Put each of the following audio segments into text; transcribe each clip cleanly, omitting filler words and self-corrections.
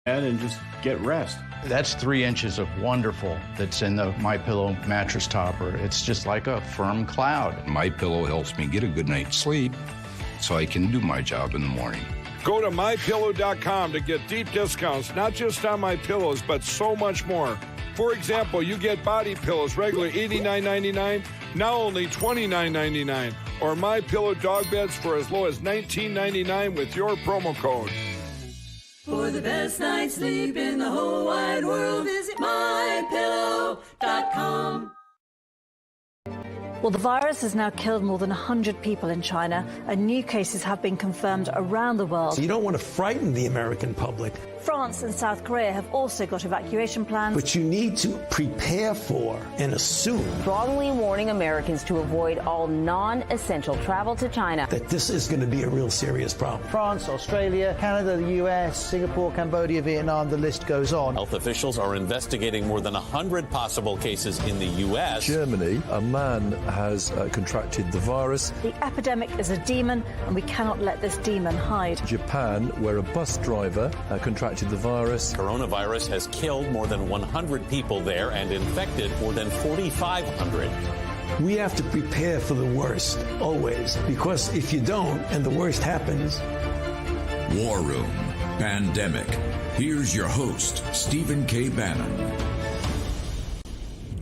and just get rest. That's 3 inches of wonderful that's in the MyPillow mattress topper. It's just like a firm cloud. MyPillow helps me get a good night's sleep so I can do my job in the morning. Go to MyPillow.com to get deep discounts, not just on My Pillows, but so much more. For example, you get body pillows regularly $89.99, now only $29.99. Or MyPillow dog beds for as low as $19.99 with your promo code. For the best night's sleep in the whole wide world, visit MyPillow.com. Well, the virus has now killed more than 100 people in China, and new cases have been confirmed around the world. So you don't want to frighten the American public. France and South Korea have also got evacuation plans. But you need to prepare for and assume strongly warning Americans to avoid all non-essential travel to China. That this is going to be a real serious problem. France, Australia, Canada, the US, Singapore, Cambodia, Vietnam, the list goes on. Health officials are investigating more than 100 possible cases in the US. Germany, a man has contracted the virus. The epidemic is a demon, and we cannot let this demon hide. Japan, where a bus driver contracted the virus. Coronavirus has killed more than 100 people there and infected more than 4,500. We have to prepare for the worst, always, because if you don't and the worst happens. War Room Pandemic. Here's your host, Stephen K. Bannon.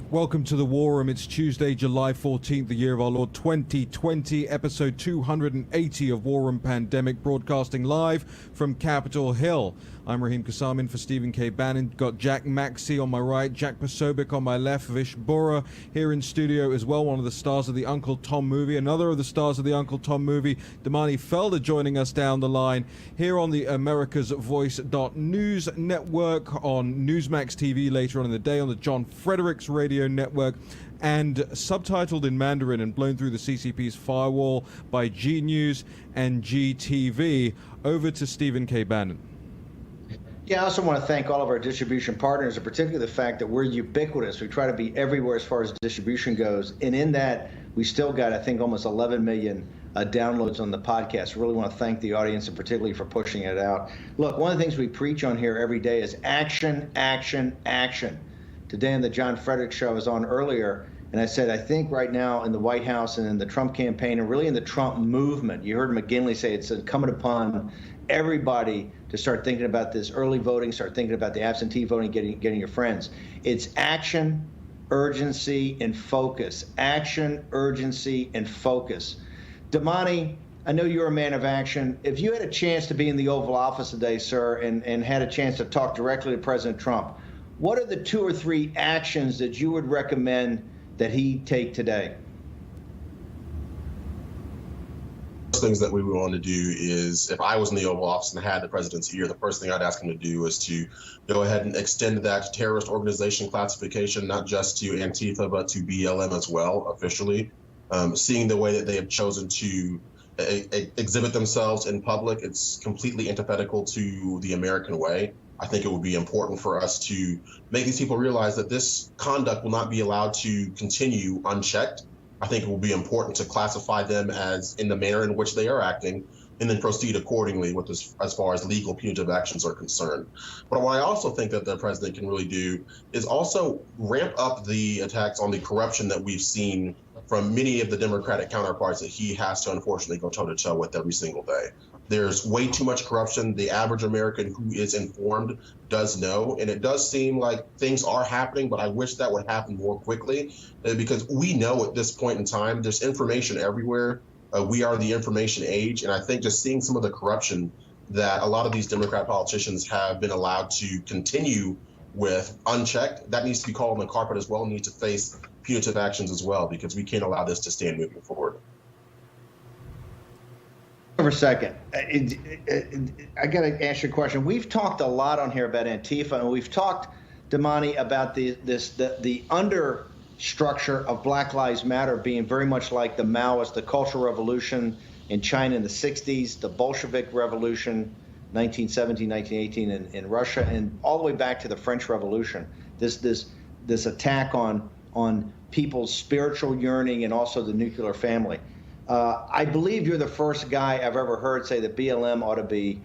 Welcome to the War Room. It's Tuesday, July 14th, the year of our Lord 2020, episode 280 of War Room Pandemic, broadcasting live from Capitol Hill. I'm Raheem Kassamin for Stephen K. Bannon. Got Jack Maxey on my right, Jack Posobiec on my left, Vish Bora here in studio as well, one of the stars of the Uncle Tom movie, another of the stars of the Uncle Tom movie, Damani Felder, joining us down the line here on the America's Voice.news network, on Newsmax TV later on in the day, on the John Fredericks Radio Network, and subtitled in Mandarin and blown through the CCP's firewall by G News and GTV. Over to Stephen K. Bannon. Yeah, I also want to thank all of our distribution partners, and particularly the fact that we're ubiquitous. We try to be everywhere as far as distribution goes. And in that, we still got, I think, almost 11 million downloads on the podcast. Really want to thank the audience, and particularly for pushing it out. Look, one of the things we preach on here every day is action, action, action. Today on the John Fredericks show I was on earlier, and I said, I think right now in the White House and in the Trump campaign, and really in the Trump movement, you heard McGinley say it's incumbent upon everybody to start thinking about this early voting, start thinking about the absentee voting, getting your friends. It's action, urgency, and focus. Action, urgency, and focus. Damani, I know you're a man of action. If you had a chance to be in the Oval Office today, sir, and had a chance to talk directly to President Trump, what are the 2 or 3 actions that you would recommend that he take today? Things that we would want to do is, if I was in the Oval Office and had the president's ear, the first thing I'd ask him to do is to go ahead and extend that terrorist organization classification, not just to Antifa, but to BLM as well, officially. Seeing the way that they have chosen to exhibit themselves in public, it's completely antithetical to the American way. I think it would be important for us to make these people realize that this conduct will not be allowed to continue unchecked. I think it will be important to classify them as in the manner in which they are acting, and then proceed accordingly with this, as far as legal punitive actions are concerned. But what I also think that the president can really do is also ramp up the attacks on the corruption that we've seen from many of the Democratic counterparts that he has to unfortunately go toe-to-toe with every single day. There's way too much corruption. The average American who is informed does know, and it does seem like things are happening, but I wish that would happen more quickly, because we know at this point in time, there's information everywhere. We are the information age, and I think just seeing some of the corruption that a lot of these Democrat politicians have been allowed to continue with unchecked, that needs to be called on the carpet as well, and needs to face punitive actions as well, because we can't allow this to stand moving forward. For a second, I got to ask you a question. We've talked a lot on here about Antifa, and we've talked, Damani, about the understructure of Black Lives Matter being very much like the Maoist, the Cultural Revolution in China in the 60s, the Bolshevik Revolution, 1917, 1918 in Russia, and all the way back to the French Revolution. This attack on people's spiritual yearning and also the nuclear family. I believe you're the first guy I've ever heard say that BLM ought to be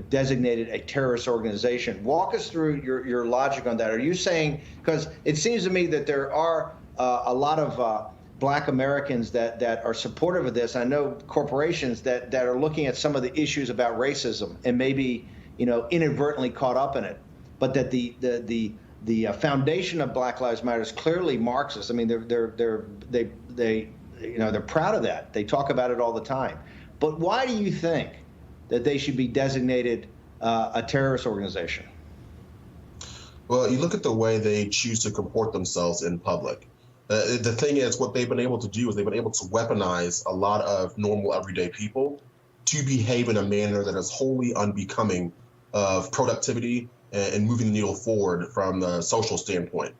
designated a terrorist organization. Walk us through your logic on that. Are you saying, because it seems to me that there are a lot of Black Americans that are supportive of this. I know corporations that are looking at some of the issues about racism and maybe, inadvertently caught up in it, but that the foundation of Black Lives Matter is clearly Marxist. I mean, they're proud of that. They talk about it all the time. But why do you think that they should be designated a terrorist organization? Well, you look at the way they choose to comport themselves in public. The thing is, what they've been able to do is they've been able to weaponize a lot of normal, everyday people to behave in a manner that is wholly unbecoming of productivity and moving the needle forward from the social standpoint.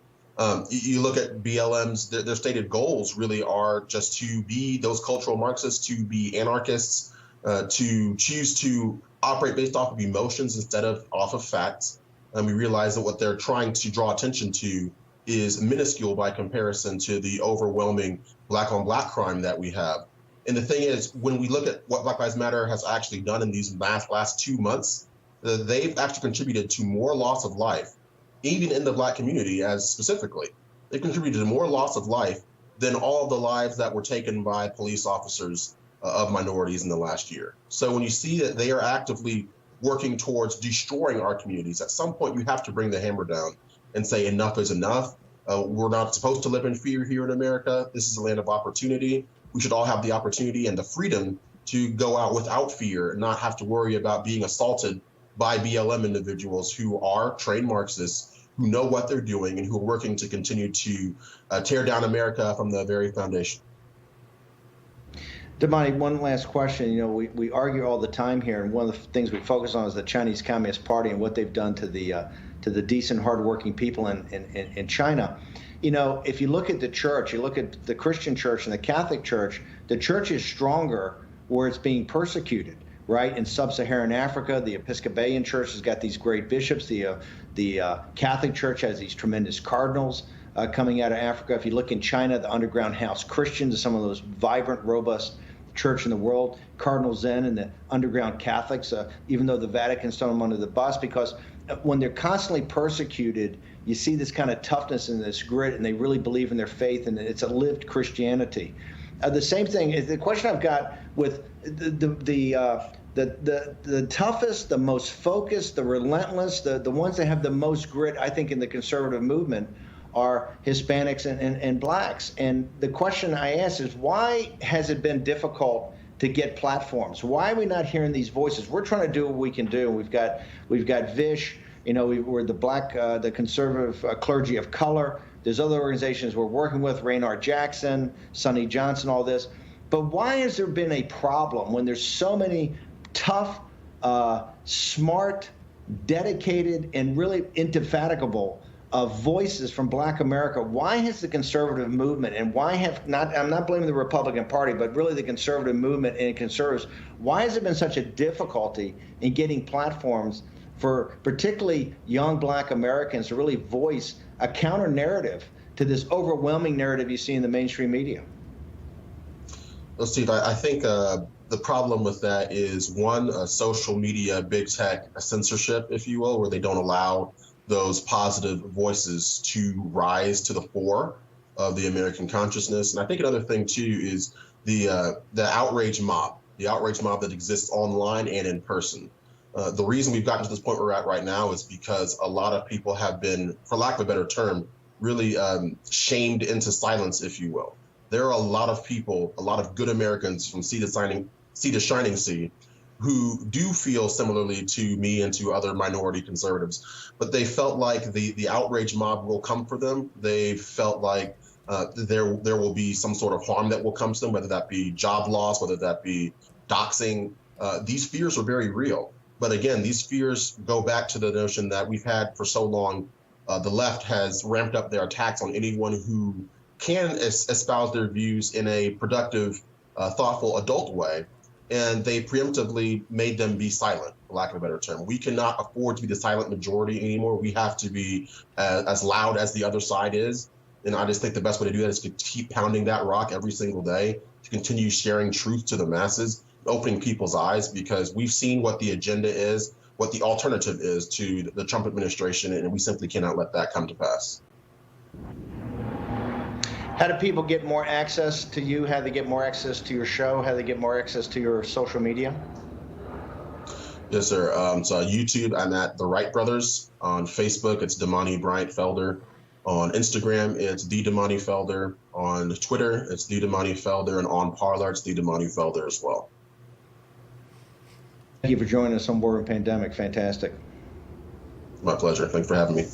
You look at BLM's, their stated goals really are just to be those cultural Marxists, to be anarchists, to choose to operate based off of emotions instead of off of facts. And we realize that what they're trying to draw attention to is minuscule by comparison to the overwhelming Black-on-Black crime that we have. And the thing is, when we look at what Black Lives Matter has actually done in these last 2 months, they've actually contributed to more loss of life, even in the Black community as specifically. They've contributed to more loss of life than all of the lives that were taken by police officers of minorities in the last year. So when you see that they are actively working towards destroying our communities, at some point you have to bring the hammer down and say enough is enough. We're not supposed to live in fear here in America. This is a land of opportunity. We should all have the opportunity and the freedom to go out without fear and not have to worry about being assaulted by BLM individuals who are trained Marxists, who know what they're doing, and who are working to continue to tear down America from the very foundation. Damani, one last question. We argue all the time here, and one of the things we focus on is the Chinese Communist Party and what they've done to the decent, hardworking people in China. If you look at the church, you look at the Christian church and the Catholic church, the church is stronger where it's being persecuted, right? In sub-Saharan Africa, the Episcopalian church has got these great bishops. The Catholic church has these tremendous cardinals coming out of Africa. If you look in China, the underground house Christians are some of the most vibrant, robust church in the world. Cardinal Zen and the underground Catholics, even though the Vatican's thrown them under the bus, because when they're constantly persecuted, you see this kind of toughness and this grit, and they really believe in their faith, and it's a lived Christianity. The same thing is the question I've got with the toughest, the most focused, the relentless, the ones that have the most grit, I think, in the conservative movement are Hispanics and Blacks. And the question I ask is, why has it been difficult to get platforms? Why are we not hearing these voices? We're trying to do what we can do. We've got Vish. We're the Black, the conservative clergy of color. There's other organizations we're working with, Raynard Jackson, Sonny Johnson, all this. But why has there been a problem when there's so many tough, smart, dedicated, and really indefatigable voices from Black America? Why has the conservative movement, and why have not, I'm not blaming the Republican Party, but really the conservative movement and conservatives, why has it been such a difficulty in getting platforms for particularly young Black Americans to really voice a counter narrative to this overwhelming narrative you see in the mainstream media? Well, Steve, I think the problem with that is, one, social media, big tech censorship, if you will, where they don't allow those positive voices to rise to the fore of the American consciousness. And I think another thing, too, is the outrage mob, that exists online and in person. The reason we've gotten to this point we're at right now is because a lot of people have been, for lack of a better term, really shamed into silence, if you will. There are a lot of people, a lot of good Americans from sea to shining sea, who do feel similarly to me and to other minority conservatives, but they felt like the outrage mob will come for them. They felt like there will be some sort of harm that will come to them, whether that be job loss, whether that be doxing. These fears are very real. But again, these fears go back to the notion that we've had for so long. The left has ramped up their attacks on anyone who can espouse their views in a productive, thoughtful, adult way. And they preemptively made them be silent, for lack of a better term. We cannot afford to be the silent majority anymore. We have to be as loud as the other side is. And I just think the best way to do that is to keep pounding that rock every single day, to continue sharing truth to the masses, opening people's eyes, because we've seen what the agenda is, what the alternative is to the Trump administration, and we simply cannot let that come to pass. How do people get more access to you? How do they get more access to your show? How do they get more access to your social media? Yes, sir. So YouTube, I'm at The Wright Brothers. On Facebook, it's Damani Bryant Felder. On Instagram, it's The Damani Felder. On Twitter, it's The Damani Felder. And on Parler, it's The Damani Felder as well. Thank you for joining us on War Room Pandemic. Fantastic. My pleasure. Thanks for having me.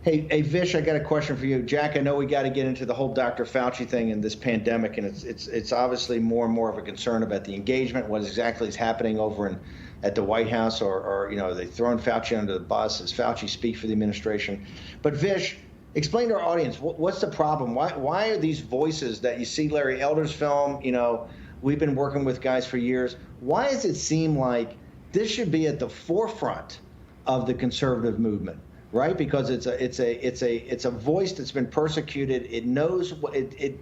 Hey, Vish, I got a question for you. Jack, I know we got to get into the whole Dr. Fauci thing and this pandemic, and it's obviously more and more of a concern about the engagement, what exactly is happening over at the White House, or you know, they throwing Fauci under the bus. Does Fauci speak for the administration? But Vish, explain to our audience, what's the problem? Why are these voices that you see Larry Elder's film, you know, we've been working with guys for years, why does it seem like this should be at the forefront of the conservative movement? Right, because it's a voice that's been persecuted. It knows it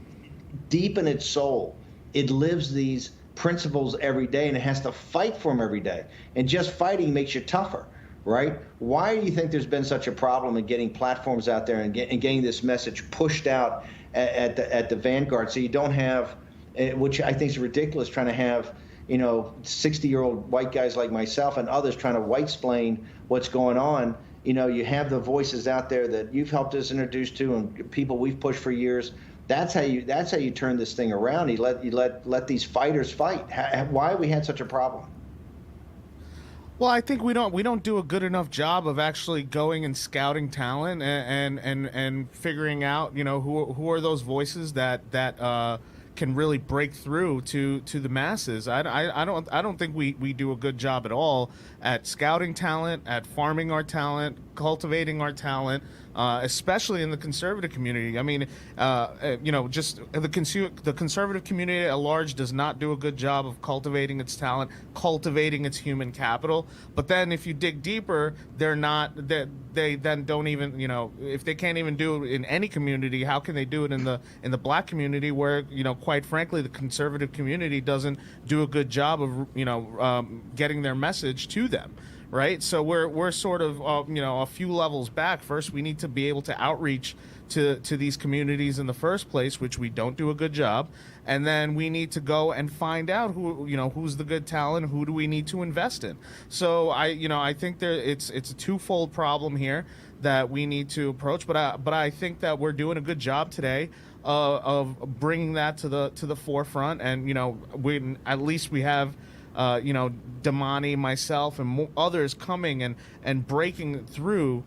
deep in its soul. It lives these principles every day, and it has to fight for them every day. And just fighting makes you tougher, right? Why do you think there's been such a problem in getting platforms out there and getting this message pushed out at the vanguard? So you don't have, which I think is ridiculous, trying to have, you know, 60-year-old white guys like myself and others trying to white-splain what's going on. You know, you have the voices out there that you've helped us introduce to, and people we've pushed for years. That's how you turn this thing around. You let these fighters fight. Why have we had such a problem? Well, I think we don't do a good enough job of actually going and scouting talent and figuring out, you know, who are those voices that can really break through to the masses. I don't think we do a good job at all at scouting talent, at farming our talent, cultivating our talent, especially in the conservative community. I mean, you know, just the conservative community at large does not do a good job of cultivating its talent, cultivating its human capital. But then if you dig deeper, they then don't even, you know, if they can't even do it in any community, how can they do it in the black community, where, you know, quite frankly, the conservative community doesn't do a good job of, you know, getting their message to them. Right, so we're sort of you know, a few levels back. First, we need to be able to outreach to these communities in the first place, which we don't do a good job, and then we need to go and find out who's the good talent, who do we need to invest in. So I think it's a twofold problem here that we need to approach, but I think that we're doing a good job today of bringing that to the forefront, and you know, at least we have. You know, Damani, myself, and others coming and breaking through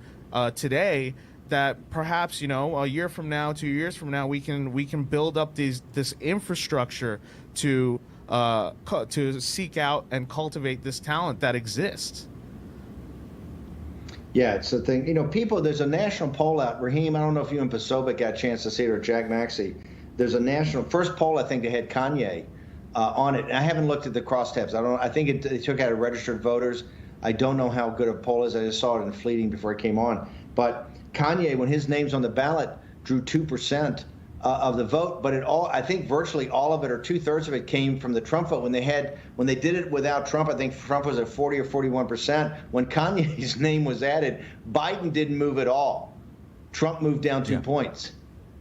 today, that perhaps, you know, a year from now, 2 years from now, we can build up this infrastructure to seek out and cultivate this talent that exists. Yeah, it's the thing. You know, there's a national poll out. Raheem, I don't know if you and Pasoba got a chance to see it, or Jack Maxey. There's a national first poll. I think they had Kanye on it. And I haven't looked at the crosstabs. I think they took out registered voters. I don't know how good a poll is. I just saw it in fleeting before I came on. But Kanye, when his name's on the ballot, drew 2% of the vote. But I think virtually all of it, or 2/3 of it, came from the Trump vote. When they did it without Trump, I think Trump was at 40 or 41%. When Kanye's name was added, Biden didn't move at all. Trump moved down 2 points.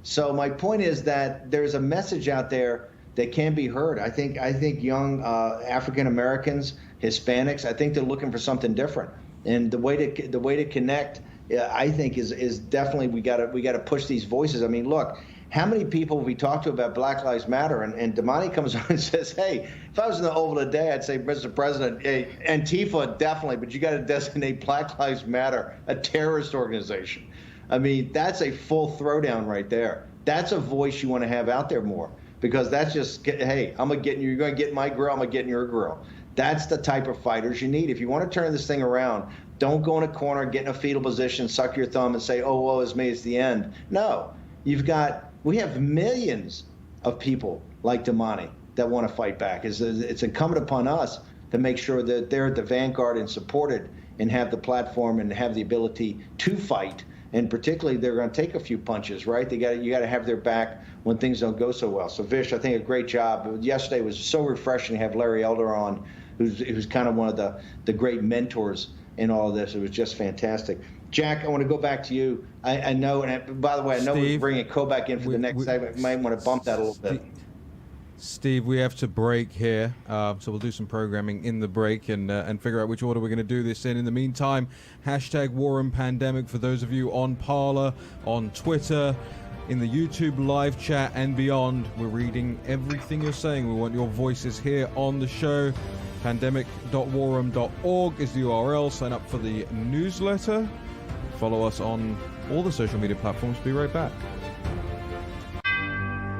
So my point is that there's a message out there that can be heard. I think young African Americans, Hispanics, I think they're looking for something different. And the way to connect, I think, is definitely we got to push these voices. I mean, look, how many people we talk to about Black Lives Matter, and Damani comes on and says, hey, if I was in the Oval today, I'd say, Mr. President, hey, Antifa definitely, but you got to designate Black Lives Matter a terrorist organization. I mean, that's a full throwdown right there. That's a voice you want to have out there more. Because that's just, hey, you're going to get in my grill, I'm going to get in your grill. That's the type of fighters you need. If you want to turn this thing around, don't go in a corner, get in a fetal position, suck your thumb, and say, oh, woe is me, it's the end. No, we have millions of people like Damani that want to fight back. It's incumbent upon us to make sure that they're at the vanguard and supported and have the platform and have the ability to fight and particularly they're going to take a few punches, right? You got to have their back when things don't go so well. So Vish, I think a great job. Yesterday was so refreshing to have Larry Elder on, who's kind of one of the great mentors in all of this. It was just fantastic. Jack, I want to go back to you. I know, and by the way, I know we're bringing Kobach in for the next segment. We might want to bump that a little bit. Steve, we have to break here, so we'll do some programming in the break and figure out which order we're going to do this in. In the meantime, hashtag War Room Pandemic for those of you on Parler, on Twitter, in the YouTube live chat and beyond. We're reading everything you're saying. We want your voices here on the show. Pandemic.warroom.org is the URL. Sign up for the newsletter. Follow us on all the social media platforms. Be right back.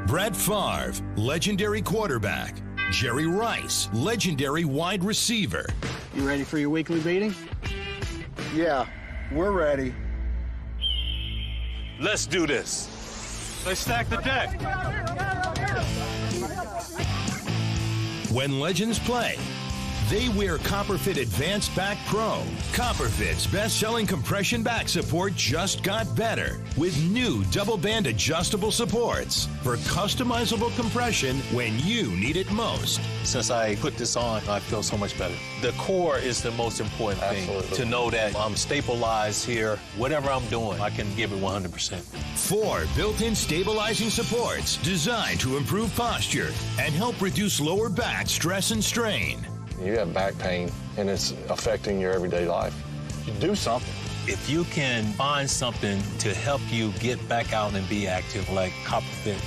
Brett Favre, legendary quarterback. Jerry Rice, legendary wide receiver. You ready for your weekly meeting? Yeah, we're ready. Let's do this. Let's stack the deck. When legends play, they wear Copperfit Advanced Back Pro. Copperfit's best-selling compression back support just got better with new double-band adjustable supports for customizable compression when you need it most. Since I put this on, I feel so much better. The core is the most important thing. To know that I'm stabilized here. Whatever I'm doing, I can give it 100%. 4 built-in stabilizing supports designed to improve posture and help reduce lower back stress and strain. You have back pain, and it's affecting your everyday life. You do something. If you can find something to help you get back out and be active, like Copperfit,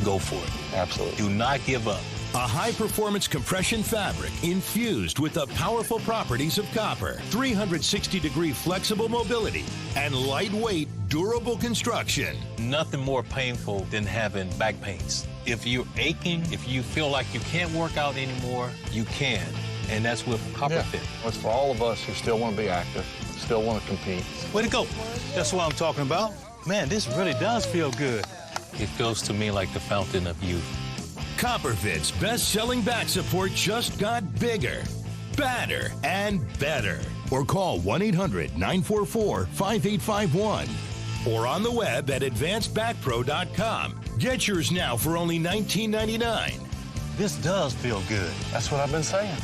go for it. Absolutely. Do not give up. A high-performance compression fabric infused with the powerful properties of copper, 360-degree flexible mobility, and lightweight, durable construction. Nothing more painful than having back pains. If you're aching, if you feel like you can't work out anymore, you can. And that's with Copperfit. Yeah. It's for all of us who still want to be active, still want to compete. Way to go. That's what I'm talking about. Man, this really does feel good. It feels to me like the fountain of youth. Copperfit's best-selling back support just got bigger, badder, and better. Or call 1-800-944-5851. Or on the web at advancedbackpro.com. Get yours now for only $19.99. This does feel good. That's what I've been saying.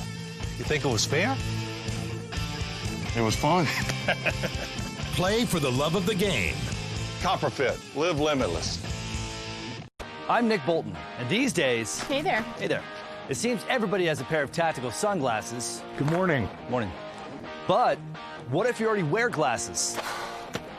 You think it was fair? It was fun. Play for the love of the game. Copperfit, live limitless. I'm Nick Bolton, and these days... Hey there. Hey there. It seems everybody has a pair of tactical sunglasses. Good morning. Morning. But what if you already wear glasses?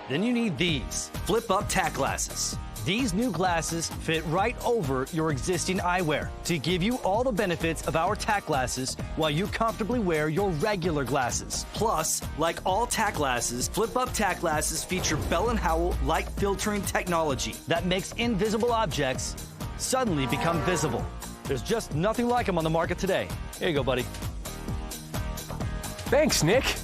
Then you need these flip-up tack glasses. These new glasses fit right over your existing eyewear to give you all the benefits of our tack glasses while you comfortably wear your regular glasses. Plus, like all tack glasses, flip-up tack glasses feature Bell & Howell light filtering technology that makes invisible objects suddenly become visible. There's just nothing like them on the market today. Here you go, buddy. Thanks, Nick.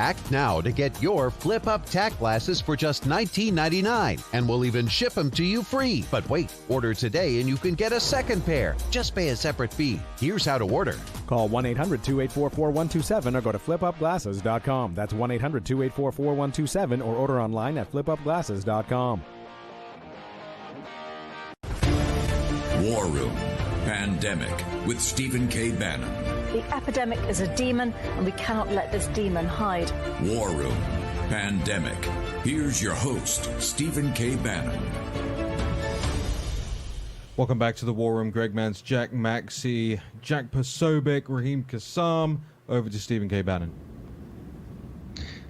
Act now to get your flip-up tack glasses for just $19.99, and we'll even ship them to you free. But wait, order today and you can get a second pair. Just pay a separate fee. Here's how to order. Call 1-800-284-4127 or go to flipupglasses.com. That's 1-800-284-4127 or order online at flipupglasses.com. War Room Pandemic with Stephen K. Bannon. The epidemic is a demon, and we cannot let this demon hide. War Room Pandemic. Here's your host, Stephen K. Bannon. Welcome back to the War Room. Greg Mance, Jack Maxey, Jack Posobiec, Raheem Kassam. Over to Stephen K. Bannon.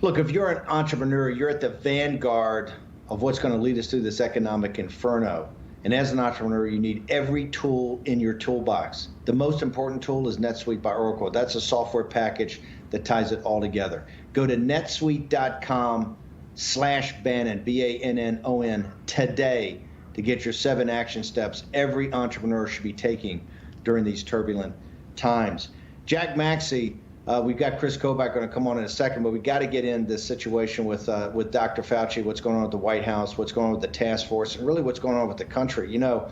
Look, if you're an entrepreneur, you're at the vanguard of what's going to lead us through this economic inferno. And as an entrepreneur, you need every tool in your toolbox. The most important tool is NetSuite by Oracle. That's a software package that ties it all together. Go to netsuite.com/Bannon, B-A-N-N-O-N, today to get your 7 action steps every entrepreneur should be taking during these turbulent times. Jack Maxey, we've got Chris Kobach going to come on in a second, but we got to get in this situation with Dr. Fauci, what's going on with the White House, what's going on with the task force, and really what's going on with the country. You know,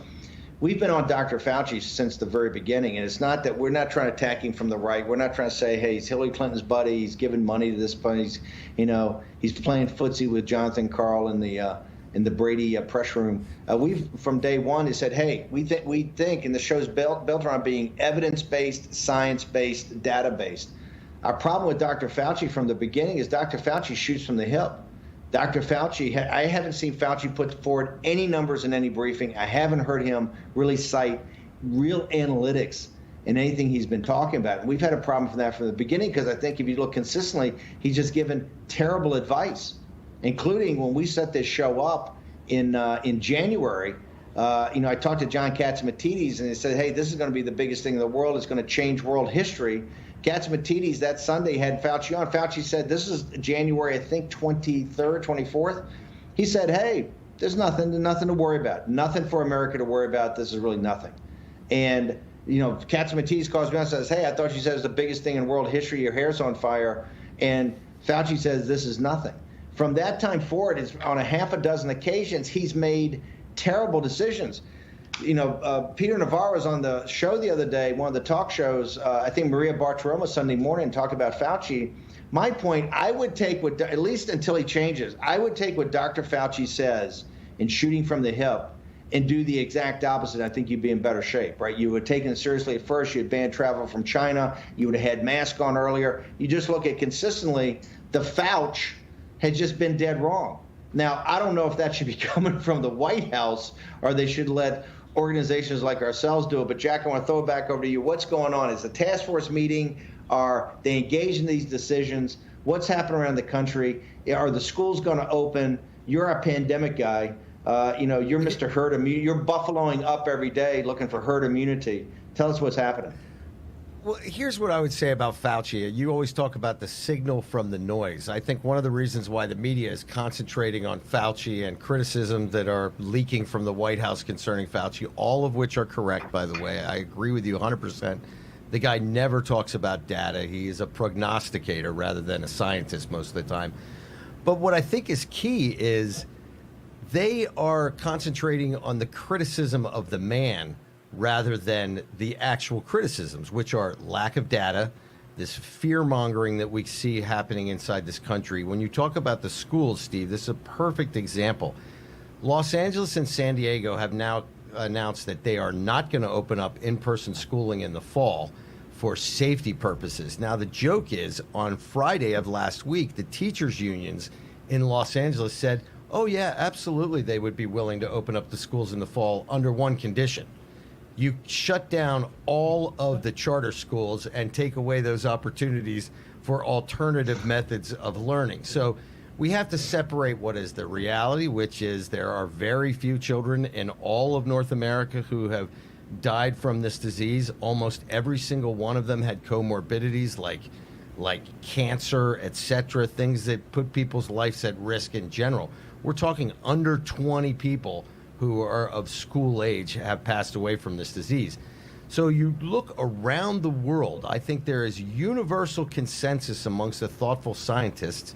we've been on Dr. Fauci since the very beginning, and it's not that we're not trying to attack him from the right. We're not trying to say, hey, he's Hillary Clinton's buddy. He's giving money to this buddy. He's playing footsie with Jonathan Karl in the Brady press room. We've from day one said, hey, we think, and the show's built around being evidence-based, science-based, data-based. Our problem with Dr. Fauci from the beginning is Dr. Fauci shoots from the hip. Dr. Fauci, I haven't seen Fauci put forward any numbers in any briefing. I haven't heard him really cite real analytics in anything he's been talking about. And we've had a problem with that from the beginning because I think if you look consistently, he's just given terrible advice, including when we set this show up in January. I talked to John Catsimatidis, and he said, hey, this is going to be the biggest thing in the world. It's going to change world history. Catsimatidis that Sunday had Fauci on. Fauci said, this is January, I think, 23rd, 24th. He said, hey, there's nothing to worry about. Nothing for America to worry about. This is really nothing. And, Catsimatidis calls me out and says, hey, I thought you said it's the biggest thing in world history. Your hair's on fire. And Fauci says, this is nothing. From that time forward, it's on a half a dozen occasions, he's made terrible decisions. Peter Navarro was on the show the other day, one of the talk shows, I think Maria Bartiromo Sunday morning, talked about Fauci. My point, I would take at least until he changes, I would take what Dr. Fauci says in shooting from the hip and do the exact opposite. I think you'd be in better shape, right? You would have taken it seriously at first. You had banned travel from China. You would have had masks on earlier. You just look at consistently, the Fauci has just been dead wrong. Now, I don't know if that should be coming from the White House or they should let organizations like ourselves do it. But Jack, I want to throw it back over to you. What's going on? Is the task force meeting? Are they engaged in these decisions? What's happening around the country? Are the schools going to open? You're a pandemic guy. You're Mr. Herd Immunity. You're buffaloing up every day looking for herd immunity. Tell us what's happening. Well, here's what I would say about Fauci. You always talk about the signal from the noise. I think one of the reasons why the media is concentrating on Fauci and criticism that are leaking from the White House concerning Fauci, all of which are correct, by the way. I agree with you 100%. The guy never talks about data. He is a prognosticator rather than a scientist most of the time. But what I think is key is they are concentrating on the criticism of the man rather than the actual criticisms, which are lack of data, this fear-mongering that we see happening inside this country. When you talk about the schools, Steve, this is a perfect example. Los Angeles and San Diego have now announced that they are not going to open up in-person schooling in the fall for safety purposes. Now, the joke is, on Friday of last week, the teachers' unions in Los Angeles said, oh, yeah, absolutely, they would be willing to open up the schools in the fall under one condition. You shut down all of the charter schools and take away those opportunities for alternative methods of learning. So we have to separate what is the reality, which is there are very few children in all of North America who have died from this disease. Almost every single one of them had comorbidities like cancer, etc., things that put people's lives at risk in general. We're talking under 20 people who are of school age have passed away from this disease. So you look around the world, I think there is universal consensus amongst the thoughtful scientists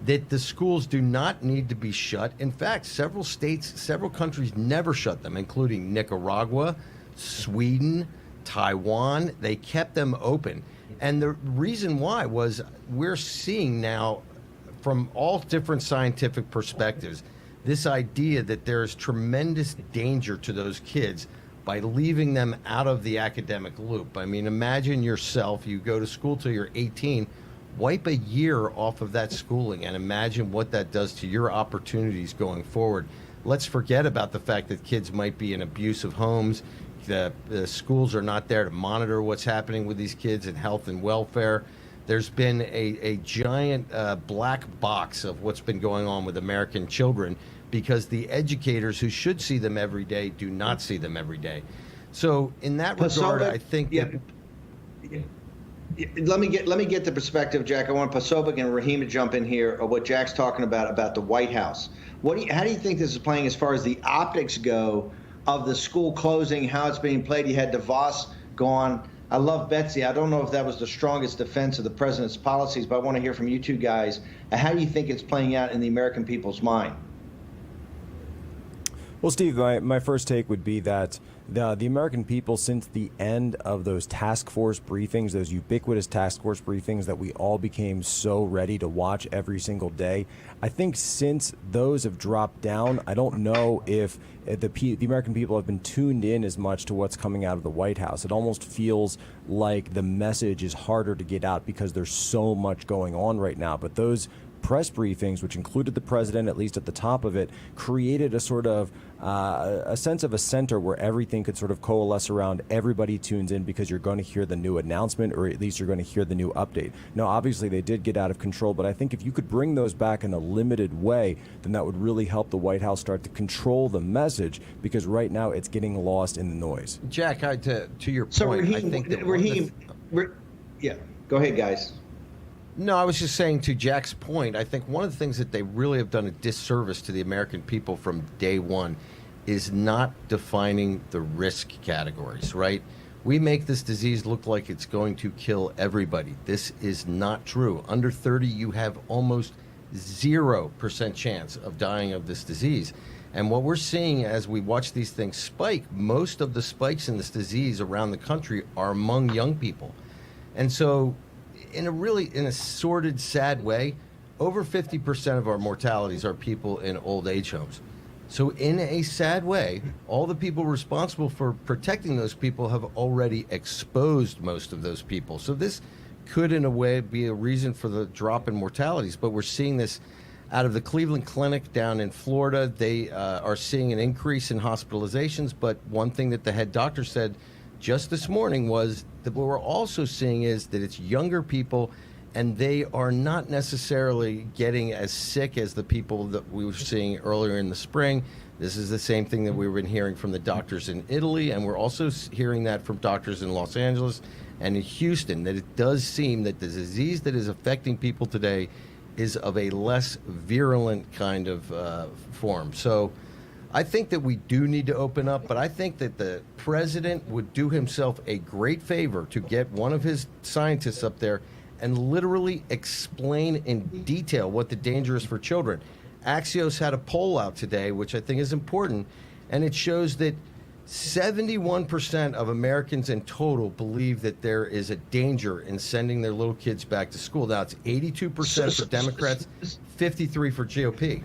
that the schools do not need to be shut. In fact, several states, several countries never shut them, including Nicaragua, Sweden, Taiwan. They kept them open. And the reason why was we're seeing now from all different scientific perspectives this idea that there's tremendous danger to those kids by leaving them out of the academic loop. I mean, imagine yourself, you go to school till you're 18, wipe a year off of that schooling, and imagine what that does to your opportunities going forward. Let's forget about the fact that kids might be in abusive homes. The schools are not there to monitor what's happening with these kids and health and welfare. There's been a giant black box of what's been going on with American children because the educators who should see them every day do not see them every day. So in that regard, I think that... Let me get the perspective, Jack. I want Pasovic and Raheem to jump in here of what Jack's talking about the White House. How do you think this is playing as far as the optics go of the school closing, how it's being played? You had DeVos gone. I love Betsy. I don't know if that was the strongest defense of the president's policies, but I want to hear from you two guys. How do you think it's playing out in the American people's mind? Well, Steve, my first take would be that the American people, since the end of those task force briefings, those ubiquitous task force briefings that we all became so ready to watch every single day, I think since those have dropped down, I don't know if the American people have been tuned in as much to what's coming out of the White House. It almost feels like the message is harder to get out because there's so much going on right now. But those press briefings, which included the president, at least at the top of it, created a sort of a sense of a center where everything could sort of coalesce around. Everybody tunes in because you're going to hear the new announcement, or at least you're going to hear the new update. Now, obviously, they did get out of control, but I think if you could bring those back in a limited way, then that would really help the White House start to control the message, because right now it's getting lost in the noise. Jack, to your point, So I think that yeah, go ahead, guys. No, I was just saying, to Jack's point, I think one of the things that they really have done a disservice to the American people from day one is not defining the risk categories, right? We make this disease look like it's going to kill everybody. This is not true. Under 30, you have almost 0% chance of dying of this disease. And what we're seeing as we watch these things spike, most of the spikes in this disease around the country are among young people. And so in a sordid, sad way, over 50% of our mortalities are people in old age homes. So in a sad way, all the people responsible for protecting those people have already exposed most of those people. So this could, in a way, be a reason for the drop in mortalities. But we're seeing this out of the Cleveland Clinic down in Florida. They are seeing an increase in hospitalizations. But one thing that the head doctor said just this morning was that what we're also seeing is that it's younger people, and they are not necessarily getting as sick as the people that we were seeing earlier in the spring. This is the same thing that we've been hearing from the doctors in Italy, and we're also hearing that from doctors in Los Angeles and in Houston, that it does seem that the disease that is affecting people today is of a less virulent kind of form. So I think that we do need to open up, but I think that the president would do himself a great favor to get one of his scientists up there and literally explain in detail what the danger is for children. Axios had a poll out today, which I think is important, and it shows that 71% of Americans in total believe that there is a danger in sending their little kids back to school. Now, it's 82% for Democrats, 53% for GOP.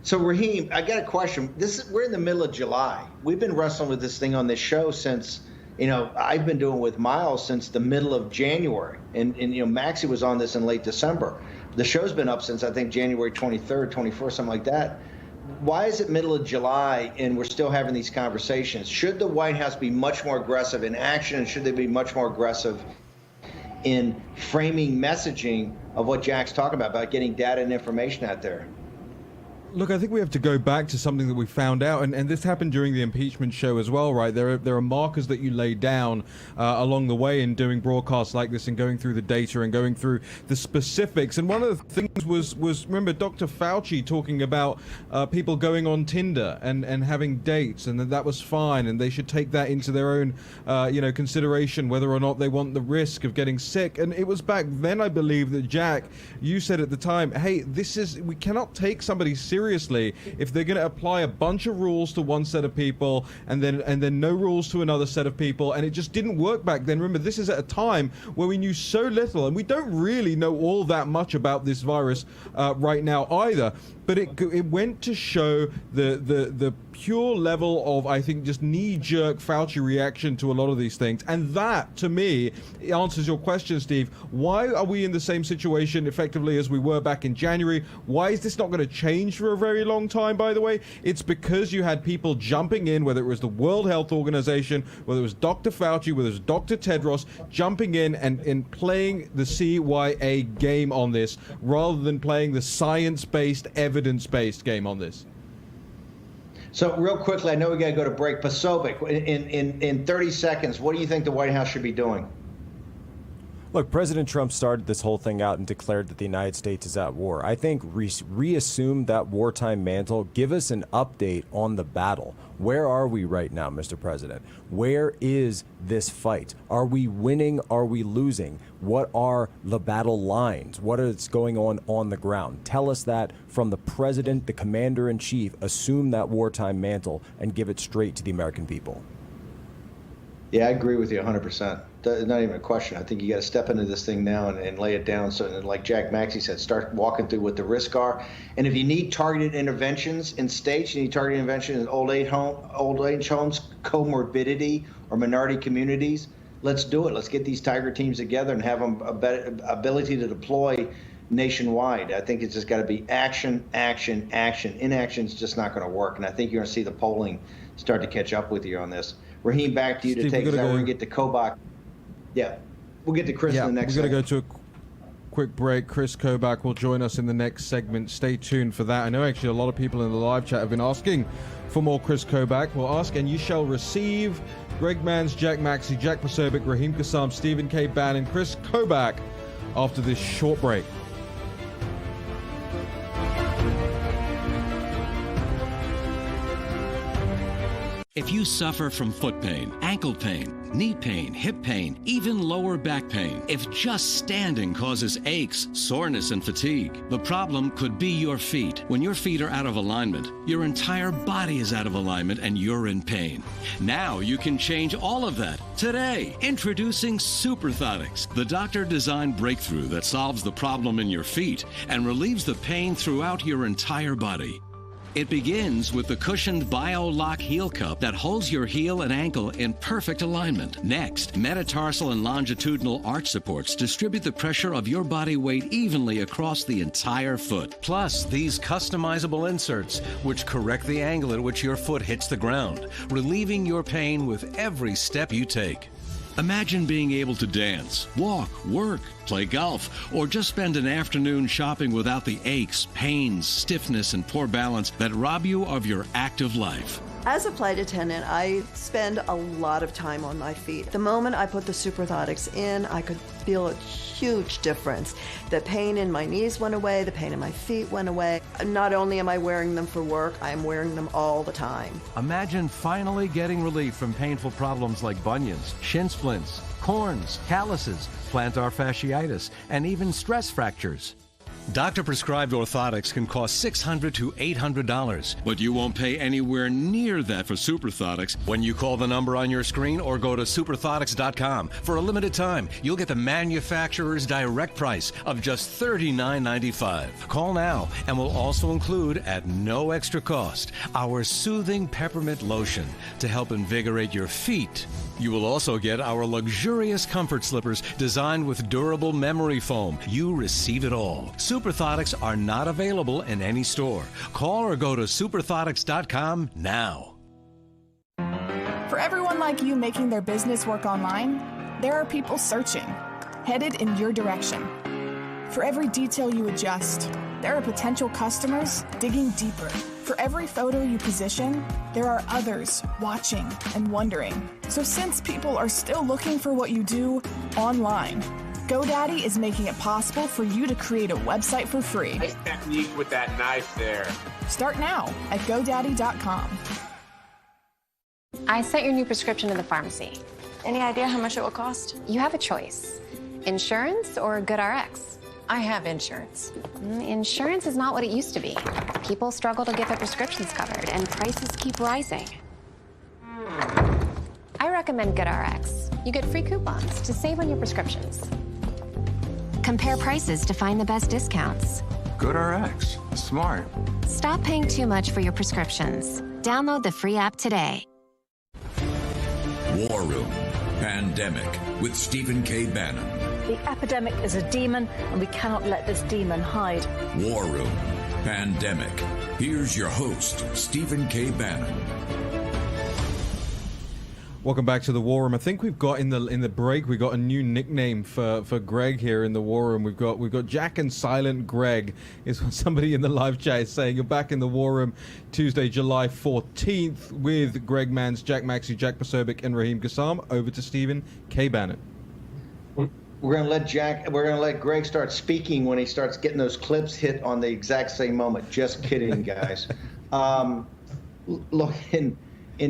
So, Raheem, I got a question. We're in the middle of July. We've been wrestling with this thing on this show since, I've been doing with Miles since the middle of January. And Maxie was on this in late December. The show's been up since, I think, January 23rd, 24th, something like that. Why is it middle of July and we're still having these conversations? Should the White House be much more aggressive in action, and should they be much more aggressive in framing messaging of what Jack's talking about getting data and information out there? Look, I think we have to go back to something that we found out, and this happened during the impeachment show as well, right? There are markers that you lay down along the way in doing broadcasts like this and going through the data and going through the specifics. And one of the things was remember Dr. Fauci talking about people going on Tinder and having dates, and that was fine, and they should take that into their own consideration, whether or not they want the risk of getting sick. And it was back then, I believe, that Jack, you said at the time, hey, we cannot take somebody seriously if they're going to apply a bunch of rules to one set of people and then no rules to another set of people, and it just didn't work back then. Remember, this is at a time where we knew so little, and we don't really know all that much about this virus right now either. But it went to show the pure level of, I think, just knee-jerk Fauci reaction to a lot of these things. And that, to me, answers your question, Steve. Why are we in the same situation, effectively, as we were back in January? Why is this not going to change for a very long time, by the way? It's because you had people jumping in, whether it was the World Health Organization, whether it was Dr. Fauci, whether it was Dr. Tedros, jumping in and playing the CYA game on this, rather than playing the science-based, evidence-based game on this. So real quickly, I know we got to go to break. Posobiec, in 30 seconds, what do you think the White House should be doing? Look, President Trump started this whole thing out and declared that the United States is at war. I think reassume that wartime mantle. Give us an update on the battle. Where are we right now, Mr. President? Where is this fight? Are we winning? Are we losing? What are the battle lines? What is going on the ground? Tell us that from the president, the commander-in-chief. Assume that wartime mantle and give it straight to the American people. Yeah, I agree with you 100%. Not even a question. I think you got to step into this thing now and lay it down. So, like Jack Maxey said, start walking through what the risks are. And if you need targeted interventions in states, you need targeted interventions in old age homes, comorbidity, or minority communities. Let's do it. Let's get these Tiger teams together and have them ability to deploy nationwide. I think it's just got to be action, action, action. Inaction is just not going to work. And I think you're going to see the polling start to catch up with you on this. Raheem, back to you to take us out. We're going to get to Kobach. Yeah, we'll get to Chris in the next segment. We're going to go to a quick break. Chris Kobach will join us in the next segment. Stay tuned for that. I know actually a lot of people in the live chat have been asking for more Chris Kobach. We'll ask and you shall receive. Greg Mans, Jack Maxey, Jack Posobiec, Raheem Kassam, Stephen K. Bannon, Chris Kobach after this short break. If you suffer from foot pain, ankle pain, knee pain, hip pain, even lower back pain, if just standing causes aches, soreness, and fatigue, the problem could be your feet. When your feet are out of alignment, your entire body is out of alignment and you're in pain. Now you can change all of that. Today, introducing Superthotics, the doctor-designed breakthrough that solves the problem in your feet and relieves the pain throughout your entire body. It begins with the cushioned BioLock heel cup that holds your heel and ankle in perfect alignment. Next, metatarsal and longitudinal arch supports distribute the pressure of your body weight evenly across the entire foot. Plus, these customizable inserts, which correct the angle at which your foot hits the ground, relieving your pain with every step you take. Imagine being able to dance, walk, work, play golf, or just spend an afternoon shopping without the aches, pains, stiffness, and poor balance that rob you of your active life. As a flight attendant, I spend a lot of time on my feet. The moment I put the Superthotics in, I could feel a huge difference. The pain in my knees went away, the pain in my feet went away. Not only am I wearing them for work, I am wearing them all the time. Imagine finally getting relief from painful problems like bunions, shin splints, corns, calluses, plantar fasciitis, and even stress fractures. Doctor-prescribed orthotics can cost $600 to $800, but you won't pay anywhere near that for Superthotics when you call the number on your screen or go to superthotics.com. For a limited time, you'll get the manufacturer's direct price of just $39.95. Call now, and we'll also include, at no extra cost, our soothing peppermint lotion to help invigorate your feet. You will also get our luxurious comfort slippers designed with durable memory foam. You receive it all. Superthotics are not available in any store. Call or go to superthotics.com now. For everyone like you making their business work online, there are people searching, headed in your direction. For every detail you adjust, there are potential customers digging deeper. For every photo you position, there are others watching and wondering. So since people are still looking for what you do online, GoDaddy is making it possible for you to create a website for free. Nice technique with that knife there. Start now at GoDaddy.com. I sent your new prescription to the pharmacy. Any idea how much it will cost? You have a choice. Insurance or GoodRx? I have insurance. Insurance is not what it used to be. People struggle to get their prescriptions covered, and prices keep rising. I recommend GoodRx. You get free coupons to save on your prescriptions. Compare prices to find the best discounts. GoodRx. Smart. Stop paying too much for your prescriptions. Download the free app today. War Room Pandemic with Stephen K. Bannon. The epidemic is a demon, and we cannot let this demon hide. War Room Pandemic. Here's your host, Stephen K. Bannon. Welcome back to the War Room. I think we've got in the break we got a new nickname for Greg here in the War Room. We've got Jack and Silent Greg is what somebody in the live chat is saying. You're back in the War Room Tuesday, July 14th with Greg Mans, Jack Maxey, Jack Posobiec, and Raheem Kassam. Over to Stephen K. Bannon. We're gonna let Greg start speaking when he starts getting those clips hit on the exact same moment. Just kidding, guys. Look, in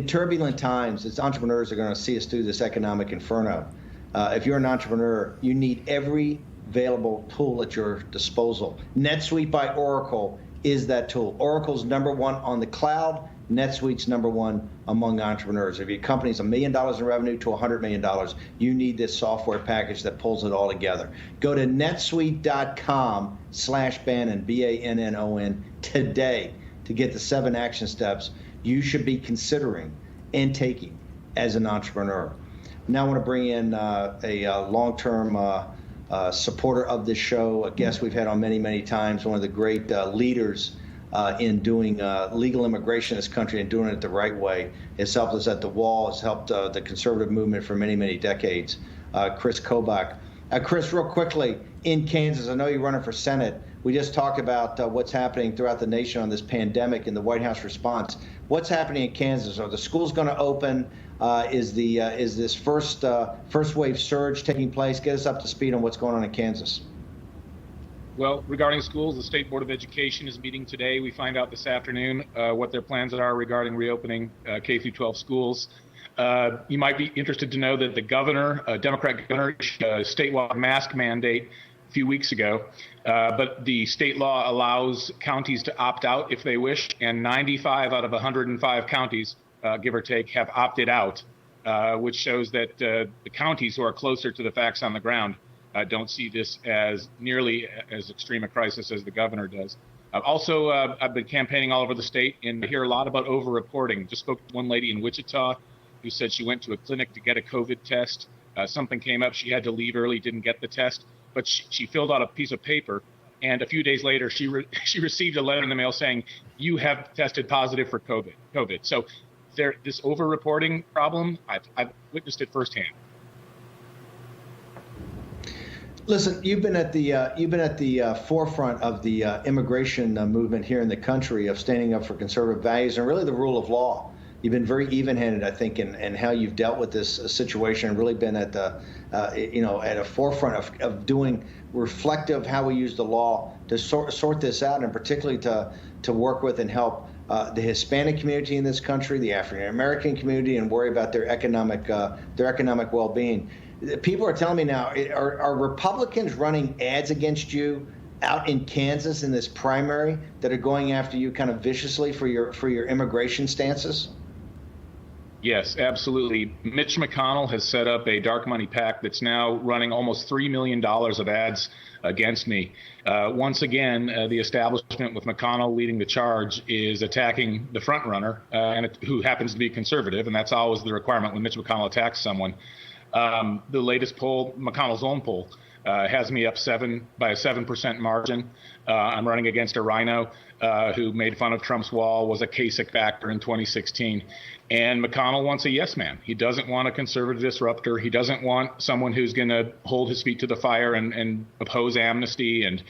turbulent times, as entrepreneurs are going to see us through this economic inferno. If you're an entrepreneur, you need every available tool at your disposal. NetSuite by Oracle is that tool. Oracle's #1 on the cloud. NetSuite's #1 among entrepreneurs. If your company's $1 million in revenue to $100 million, you need this software package that pulls it all together. Go to netsuite.com/Bannon, Bannon, today to get the 7 action steps you should be considering and taking as an entrepreneur. Now I want to bring in a long-term supporter of this show, a guest we've had on many, many times, one of the great leaders in doing legal immigration in this country and doing it the right way. It's helped us at the wall. It's helped the conservative movement for many, many decades. Chris Kobach. Chris, real quickly, in Kansas, I know you're running for Senate. We just talked about what's happening throughout the nation on this pandemic and the White House response. What's happening in Kansas? Are the schools going to open? Is this first wave surge taking place? Get us up to speed on what's going on in Kansas. Well, regarding schools, the State Board of Education is meeting today. We find out this afternoon what their plans are regarding reopening K-12 schools. You might be interested to know that the governor, Democrat governor, issued a statewide mask mandate a few weeks ago, but the state law allows counties to opt out if they wish, and 95 out of 105 counties, give or take, have opted out, which shows that the counties who are closer to the facts on the ground don't see this as nearly as extreme a crisis as the governor does. Also, I've been campaigning all over the state, and I hear a lot about over-reporting. Just spoke to one lady in Wichita who said she went to a clinic to get a COVID test. Something came up. She had to leave early, didn't get the test, but she filled out a piece of paper, and a few days later, she received a letter in the mail saying, you have tested positive for COVID. So this over-reporting problem, I've witnessed it firsthand. Listen, you've been at the forefront of the immigration movement here in the country, of standing up for conservative values and really the rule of law. You've been very even-handed, I think, in how you've dealt with this situation, and really been at the at a forefront of doing reflective how we use the law to sort this out, and particularly to work with and help the Hispanic community in this country, the African American community, and worry about their economic well-being. People are telling me now, are Republicans running ads against you out in Kansas in this primary that are going after you kind of viciously for your immigration stances? Yes, absolutely. Mitch McConnell has set up a dark money PAC that's now running almost $3 million of ads against me. Once again, the establishment with McConnell leading the charge is attacking the front runner, who happens to be conservative, and that's always the requirement when Mitch McConnell attacks someone. The latest poll, McConnell's own poll, has me up by a 7% margin. I'm running against a rhino who made fun of Trump's wall, was a Kasich factor in 2016. And McConnell wants a yes man. He doesn't want a conservative disruptor. He doesn't want someone who's going to hold his feet to the fire and oppose amnesty and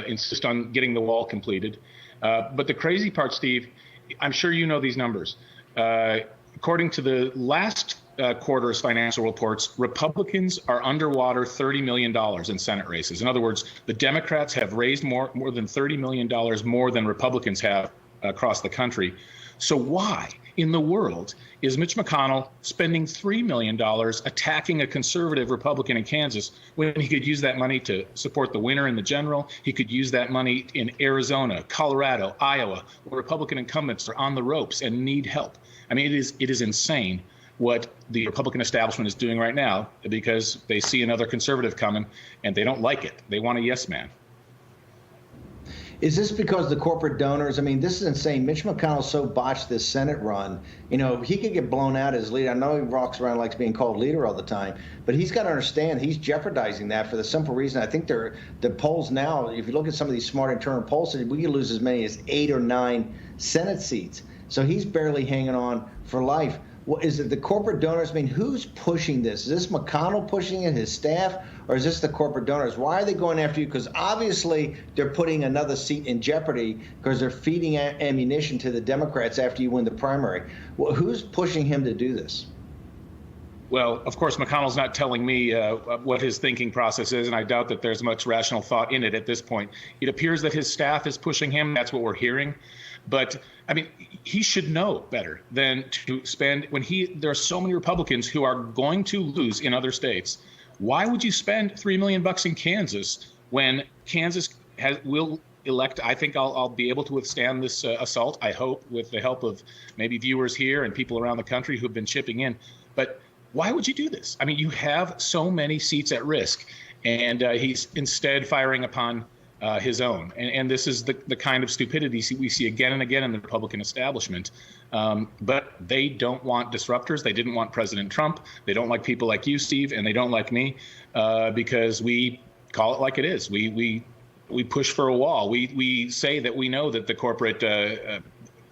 insist on getting the wall completed. But the crazy part, Steve, I'm sure you know these numbers. According to the last quarter's financial reports, Republicans are underwater $30 million in Senate races. In other words, the Democrats have raised more than $30 million more than Republicans have across the country. So why in the world is Mitch McConnell spending $3 million attacking a conservative Republican in Kansas when he could use that money to support the winner in the general? He could use that money in Arizona, Colorado, Iowa, where Republican incumbents are on the ropes and need help. I mean, it is insane what the Republican establishment is doing right now, because they see another conservative coming and they don't like it. They want a yes man. Is this because the corporate donors? I mean, this is insane. Mitch McConnell so botched this Senate run. You know, he could get blown out as leader. I know he walks around likes being called leader all the time, but he's got to understand he's jeopardizing that for the simple reason. I think the polls now, if you look at some of these smart internal polls, we could lose as many as 8 or 9 Senate seats. So he's barely hanging on for life. What, is it the corporate donors? I mean, who's pushing this? Is this McConnell pushing it, his staff, or is this the corporate donors? Why are they going after you? Because obviously they're putting another seat in jeopardy because they're feeding ammunition to the Democrats after you win the primary. Well, who's pushing him to do this? Well, of course, McConnell's not telling me what his thinking process is, and I doubt that there's much rational thought in it at this point. It appears that his staff is pushing him. That's what we're hearing. But, I mean, he should know better than to spend when there are so many Republicans who are going to lose in other states. Why would you spend $3 million in Kansas when Kansas will elect? I think I'll be able to withstand this assault, I hope, with the help of maybe viewers here and people around the country who've been chipping in. But why would you do this? I mean, you have so many seats at risk, and he's instead firing upon his own. And this is the kind of stupidity we see again and again in the Republican establishment. But they don't want disruptors. They didn't want President Trump. They don't like people like you, Steve, and they don't like me because we call it like it is. We push for a wall. We say that we know that the corporate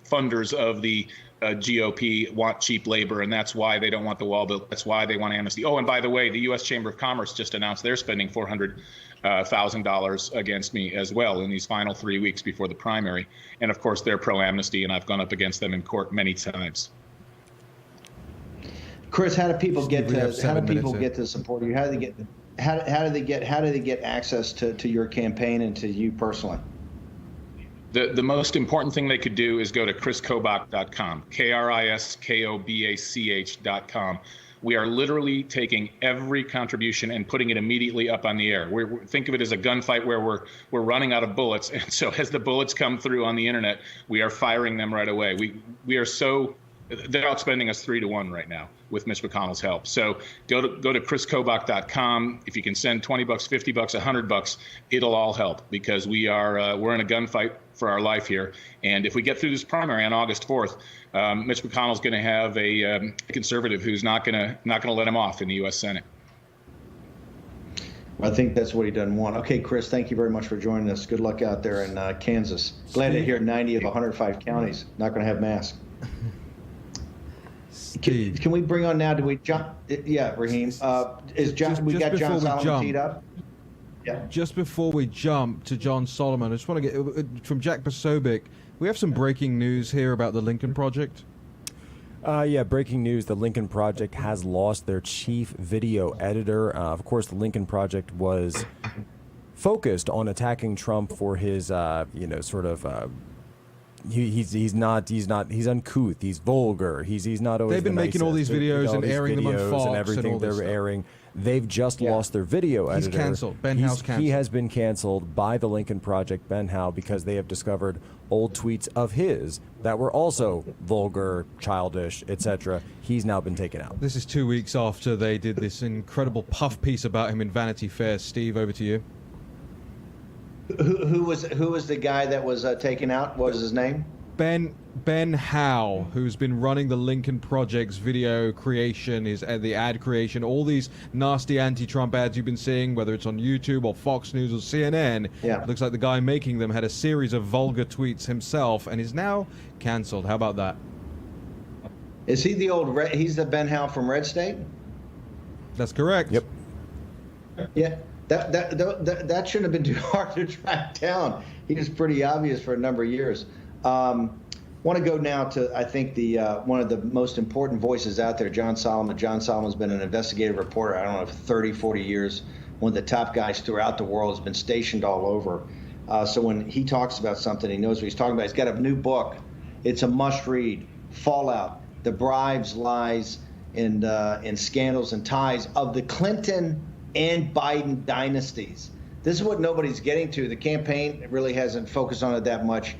funders of the GOP want cheap labor, and that's why they don't want the wall built. That's why they want amnesty. Oh, and by the way, the U.S. Chamber of Commerce just announced they're spending $400,000 against me as well in these final 3 weeks before the primary. And of course, they're pro-amnesty, and I've gone up against them in court many times. Chris, how do people get to support you? How do they get access to your campaign and to you personally? The most important thing they could do is go to chriskobach.com, KRISKOBACH.com. We are literally taking every contribution and putting it immediately up on the air. Think of it as a gunfight where we're running out of bullets, and so as the bullets come through on the internet, we are firing them right away. We are so. They're outspending us 3-1 right now with Mitch McConnell's help. So go to chriskobach.com. If you can send $20, $50, $100, it'll all help because we're in a gunfight for our life here. And if we get through this primary on August 4th, Mitch McConnell's going to have a conservative who's not going to let him off in the U.S. Senate. I think that's what he doesn't want. Okay, Chris, thank you very much for joining us. Good luck out there in Kansas. Glad to hear 90 of 105 counties not going to have masks. Can we bring on now? Do we jump? Yeah, Raheem. We got John Solomon teed up? Yeah. Just before we jump to John Solomon, I just want to get from Jack Posobiec. We have some breaking news here about the Lincoln Project. Yeah, breaking news. The Lincoln Project has lost their chief video editor. Of course, the Lincoln Project was focused on attacking Trump for his, He's uncouth. He's vulgar. He's not always. They've been making all these videos and airing them on Fox and everything they're airing. They've just lost their video editor. He's canceled. Ben Howe's canceled. He has been canceled by the Lincoln Project, Ben Howe, because they have discovered old tweets of his that were also vulgar, childish, etc. He's now been taken out. This is 2 weeks after they did this incredible puff piece about him in Vanity Fair. Steve, over to you. Who was the guy that was taken out? What was his name? Ben Howe, who's been running the Lincoln Project's video creation, the ad creation, all these nasty anti-Trump ads you've been seeing, whether it's on YouTube or Fox News or CNN. Yeah. It looks like the guy making them had a series of vulgar tweets himself and is now canceled. How about that? Is he he's the Ben Howe from Red State? That's correct. Yep. Yeah. That shouldn't have been too hard to track down. He was pretty obvious for a number of years. Want to go now to, I think, the one of the most important voices out there, John Solomon. John Solomon's been an investigative reporter, I don't know, for 30, 40 years. One of the top guys throughout the world, has been stationed all over. So when he talks about something, he knows what he's talking about. He's got a new book. It's a must-read. Fallout, the bribes, lies, and scandals and ties of the Clinton and Biden dynasties. This is what nobody's getting to. The campaign really hasn't focused on it that much.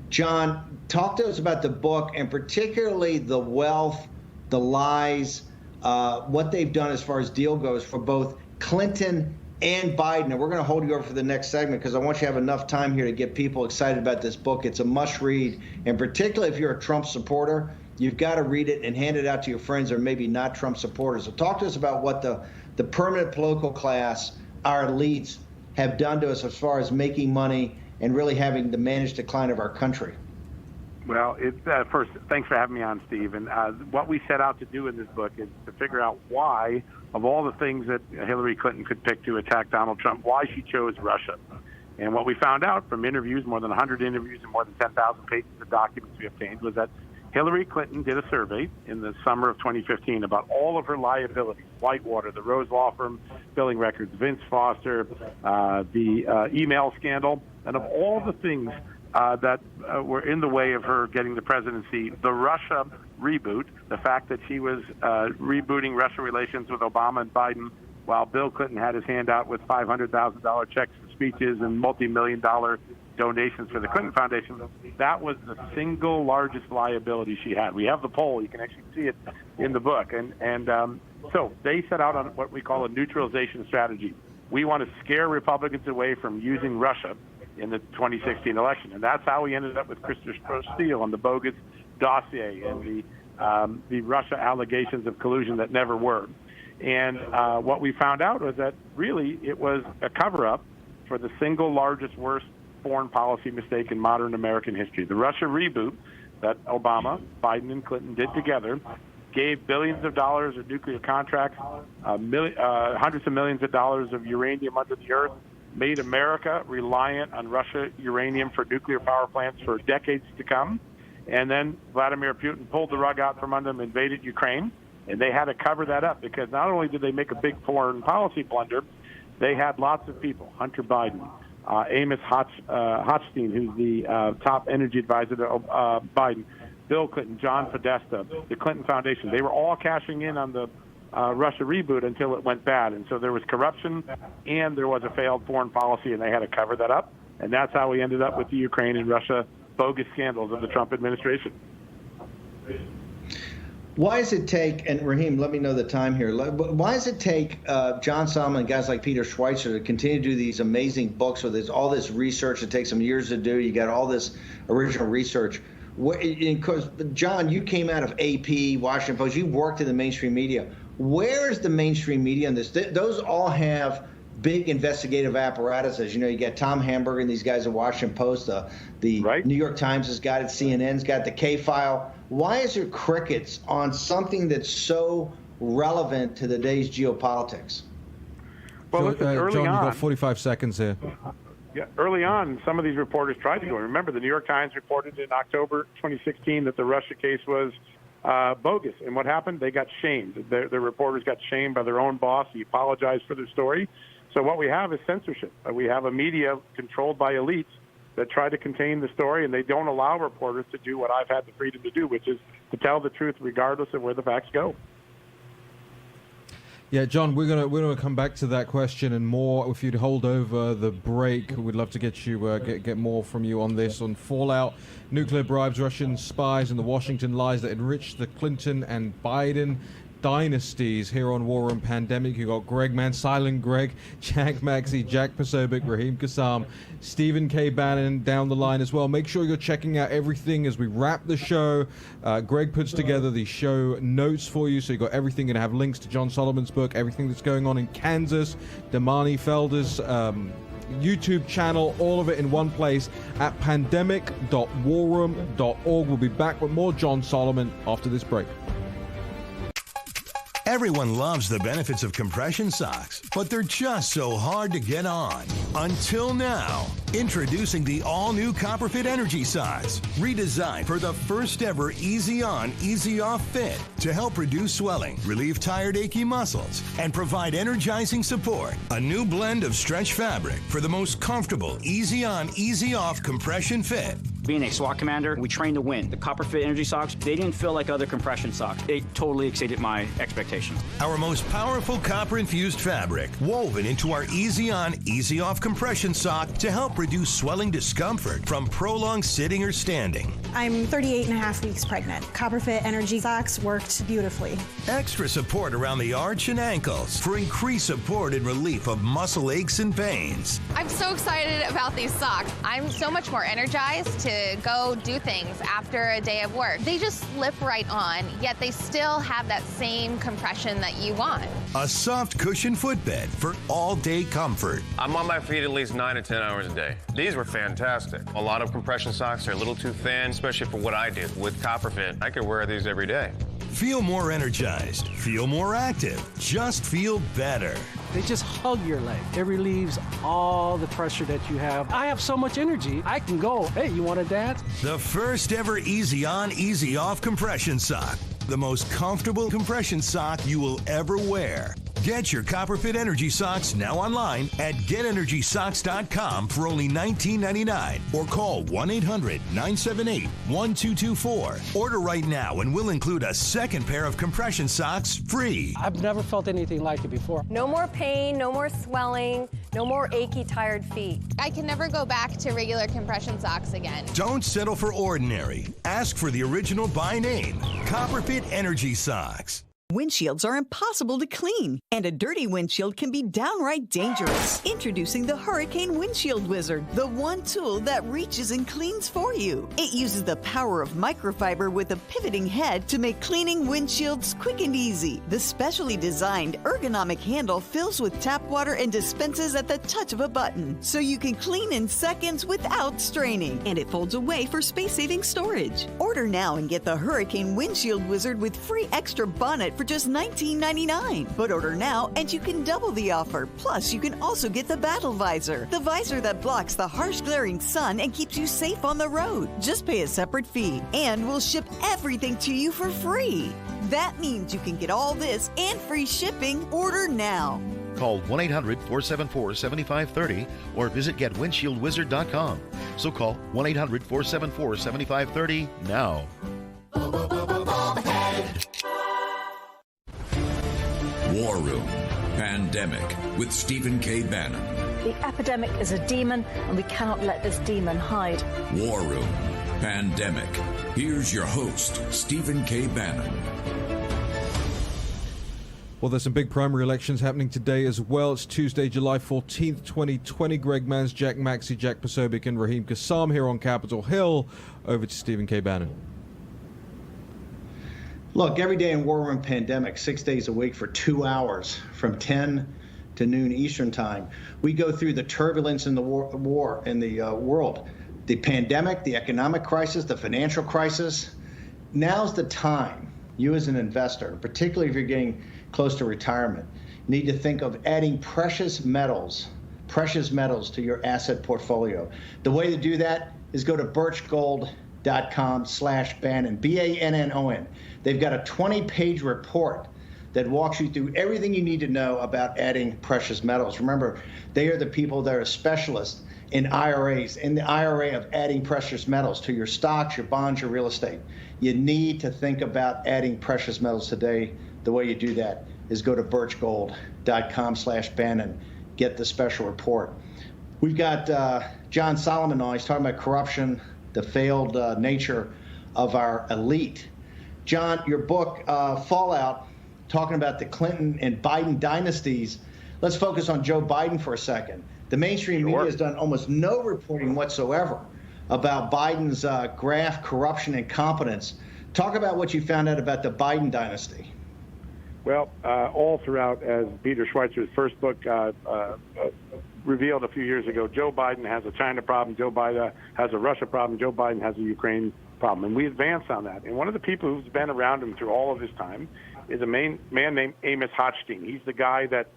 John, talk to us about the book and particularly the wealth, the lies, what they've done as far as deal goes for both Clinton and Biden. And we're going to hold you over for the next segment because I want you to have enough time here to get people excited about this book. It's a must read. And particularly if you're a Trump supporter, you've got to read it and hand it out to your friends or maybe not Trump supporters. So talk to us about what the permanent political class, our elites, have done to us as far as making money and really having the managed decline of our country. Well, first, thanks for having me on, Steve. And what we set out to do in this book is to figure out why, of all the things that Hillary Clinton could pick to attack Donald Trump, why she chose Russia. And what we found out from interviews, more than 100 interviews and more than 10,000 pages of documents we obtained, was that Hillary Clinton did a survey in the summer of 2015 about all of her liabilities: Whitewater, the Rose Law Firm billing records, Vince Foster, the email scandal, and of all the things that were in the way of her getting the presidency, the Russia reboot, the fact that she was rebooting Russia relations with Obama and Biden while Bill Clinton had his hand out with $500,000 checks for speeches and multi-million-dollar donations for the Clinton Foundation, that was the single largest liability she had. We have the poll. You can actually see it in the book. So they set out on what we call a neutralization strategy. We want to scare Republicans away from using Russia in the 2016 election. And that's how we ended up with Christopher Steele on the bogus dossier and the Russia allegations of collusion that never were. And what we found out was that really it was a cover-up for the single largest, worst foreign policy mistake in modern American history. The Russia reboot that Obama, Biden, and Clinton did together gave billions of dollars of nuclear contracts, hundreds of millions of dollars of uranium under the earth, made America reliant on Russia uranium for nuclear power plants for decades to come. And then Vladimir Putin pulled the rug out from under them, invaded Ukraine, and they had to cover that up because not only did they make a big foreign policy blunder, they had lots of people, Hunter Biden, Amos Hochstein, who's the top energy advisor to Biden, Bill Clinton, John Podesta, the Clinton Foundation. They were all cashing in on the Russia reboot until it went bad. And so there was corruption and there was a failed foreign policy, and they had to cover that up. And that's how we ended up with the Ukraine and Russia bogus scandals of the Trump administration. Why does it take, and Raheem, let me know the time here, why does it take John Solomon and guys like Peter Schweitzer to continue to do these amazing books with all this research that takes them years to do? You got all this original research. Because, John, you came out of AP, Washington Post, you worked in the mainstream media. Where is the mainstream media in this? Those all have big investigative apparatuses. You know, you got Tom Hamburger and these guys at Washington Post. The right. New York Times has got it. CNN's got the K-File. Why is there crickets on something that's so relevant to the day's geopolitics? Well, listen, early John, on, you've got 45 seconds here. Yeah, early on, some of these reporters tried to go. Remember, the New York Times reported in October 2016 that the Russia case was bogus. And what happened? They got shamed. The reporters got shamed by their own boss. He apologized for their story. So what we have is censorship. We have a media controlled by elites that try to contain the story, and they don't allow reporters to do what I've had the freedom to do, which is to tell the truth regardless of where the facts go. Yeah, John, we're gonna come back to that question and more. If you'd hold over the break, we'd love to get you get more from you on this, on fallout, nuclear bribes, Russian spies, and the Washington lies that enriched the Clinton and Biden dynasties here on War Room Pandemic. You got Greg Mann, Silent Greg, Jack Maxey, Jack Posobiec, Raheem Kassam, Stephen K. Bannon down the line as well. Make sure you're checking out everything as we wrap the show. Greg puts together the show notes for you, so you got everything. Going to have links to John Solomon's book, everything that's going on in Kansas, Damani Felder's YouTube channel, all of it in one place at pandemic.warroom.org. We'll be back with more John Solomon after this break. Everyone loves the benefits of compression socks, but they're just so hard to get on. Until now. Introducing the all-new Copperfit Energy Socks, redesigned for the first ever easy on, easy off fit to help reduce swelling, relieve tired, achy muscles, and provide energizing support. A new blend of stretch fabric for the most comfortable, easy on, easy off compression fit. Being a SWAT commander, we train to win. The Copperfit Energy Socks, they didn't feel like other compression socks. They totally exceeded my expectations. Our most powerful copper-infused fabric, woven into our easy on, easy off compression sock to help reduce swelling discomfort from prolonged sitting or standing. I'm 38 and a half weeks pregnant. Copperfit Energy Socks worked beautifully. Extra support around the arch and ankles for increased support and relief of muscle aches and pains. I'm so excited about these socks. I'm so much more energized to go do things after a day of work. They just slip right on, yet they still have that same compression that you want. A soft cushion footbed for all-day comfort. I'm on my feet at least 9 to 10 hours a day. These were fantastic. A lot of compression socks are a little too thin, especially for what I do. With Copperfit, I could wear these every day. Feel more energized. Feel more active. Just feel better. They just hug your leg. It relieves all the pressure that you have. I have so much energy, I can go, hey, you want to dance? The first ever easy on, easy off compression sock. The most comfortable compression sock you will ever wear. Get your Copperfit Energy Socks now online at GetEnergySocks.com for only $19.99 or call 1-800-978-1224. Order right now and we'll include a second pair of compression socks free. I've never felt anything like it before. No more pain, no more swelling, no more achy, tired feet. I can never go back to regular compression socks again. Don't settle for ordinary. Ask for the original by name, Copperfit Energy Socks. Windshields are impossible to clean, and a dirty windshield can be downright dangerous. Introducing the Hurricane Windshield Wizard, the one tool that reaches and cleans for you. It uses the power of microfiber with a pivoting head to make cleaning windshields quick and easy. The specially designed ergonomic handle fills with tap water and dispenses at the touch of a button, so you can clean in seconds without straining. And it folds away for space-saving storage. Order now and get the Hurricane Windshield Wizard with free extra bonnet for just $19.99. But order now and you can double the offer. Plus, you can also get the Battle Visor, the visor that blocks the harsh glaring sun and keeps you safe on the road. Just pay a separate fee, and we'll ship everything to you for free. That means you can get all this and free shipping. Order now. Call 1-800-474-7530 or visit GetWindshieldWizard.com. So call 1-800-474-7530 now. War Room Pandemic with Stephen K. Bannon. The epidemic is a demon, and we cannot let this demon hide. War Room Pandemic. Here's your host, Stephen K. Bannon. Well, there's some big primary elections happening today as well. It's Tuesday, July 14th, 2020. Greg Mans, Jack Maxey, Jack Posobiec, and Raheem Kassam here on Capitol Hill. Over to Stephen K. Bannon. Look, every day in War Room Pandemic, 6 days a week for 2 hours, from 10 to noon Eastern Time, we go through the turbulence in the war in the world, the pandemic, the economic crisis, the financial crisis. Now's the time, you as an investor, particularly if you're getting close to retirement, need to think of adding precious metals to your asset portfolio. The way to do that is go to birchgold.com/Bannon, Bannon. They've got a 20-page report that walks you through everything you need to know about adding precious metals. Remember, they are the people that are specialists in IRAs, in the IRA of adding precious metals to your stocks, your bonds, your real estate. You need to think about adding precious metals today. The way you do that is go to birchgold.com/Bannon, get the special report. We've got John Solomon on. He's talking about corruption, the failed nature of our elite. John, your book, Fallout, talking about the Clinton and Biden dynasties. Let's focus on Joe Biden for a second. The mainstream media has done almost no reporting whatsoever about Biden's graft, corruption, and competence. Talk about what you found out about the Biden dynasty. Well, all throughout, as Peter Schweizer's first book revealed a few years ago, Joe Biden has a China problem, Joe Biden has a Russia problem, Joe Biden has a Ukraine problem. And we advance on that. And one of the people who's been around him through all of this time is a man named Amos Hochstein. He's the guy that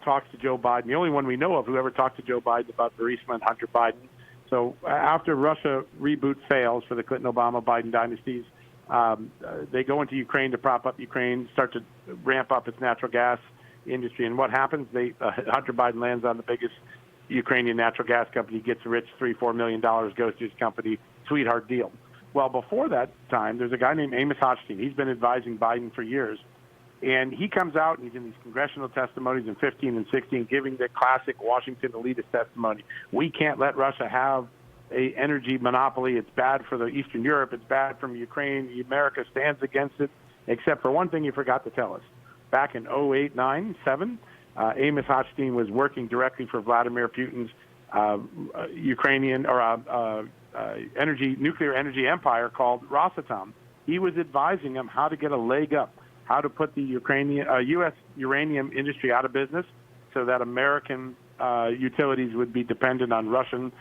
talks to Joe Biden, the only one we know of who ever talked to Joe Biden about Burisma and Hunter Biden. So after Russia reboot fails for the Clinton-Obama-Biden dynasties, they go into Ukraine to prop up Ukraine, start to ramp up its natural gas industry. And what happens? Hunter Biden lands on the biggest Ukrainian natural gas company, gets rich, $3-4 million, goes to his company, sweetheart deal. Well, before that time, there's a guy named Amos Hochstein. He's been advising Biden for years. And he comes out and he's in these congressional testimonies in 15 and 16, giving the classic Washington elitist testimony. We can't let Russia have an energy monopoly. It's bad for the Eastern Europe. It's bad from Ukraine. America stands against it, except for one thing he forgot to tell us. Back in 2008, 9, 7, Amos Hochstein was working directly for Vladimir Putin's Ukrainian or nuclear energy empire called Rosatom. He was advising him how to get a leg up, how to put the U.S. uranium industry out of business so that American utilities would be dependent on Russian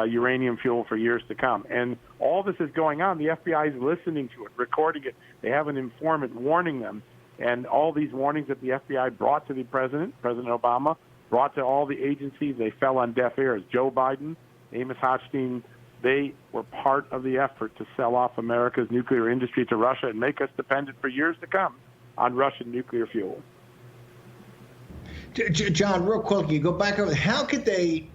uranium fuel for years to come. And all this is going on. The FBI is listening to it, recording it. They have an informant warning them. And all these warnings that the FBI brought to the President Obama, brought to all the agencies, they fell on deaf ears. Joe Biden, Amos Hochstein, they were part of the effort to sell off America's nuclear industry to Russia and make us dependent for years to come on Russian nuclear fuel. John, real quick, you go back over. How could they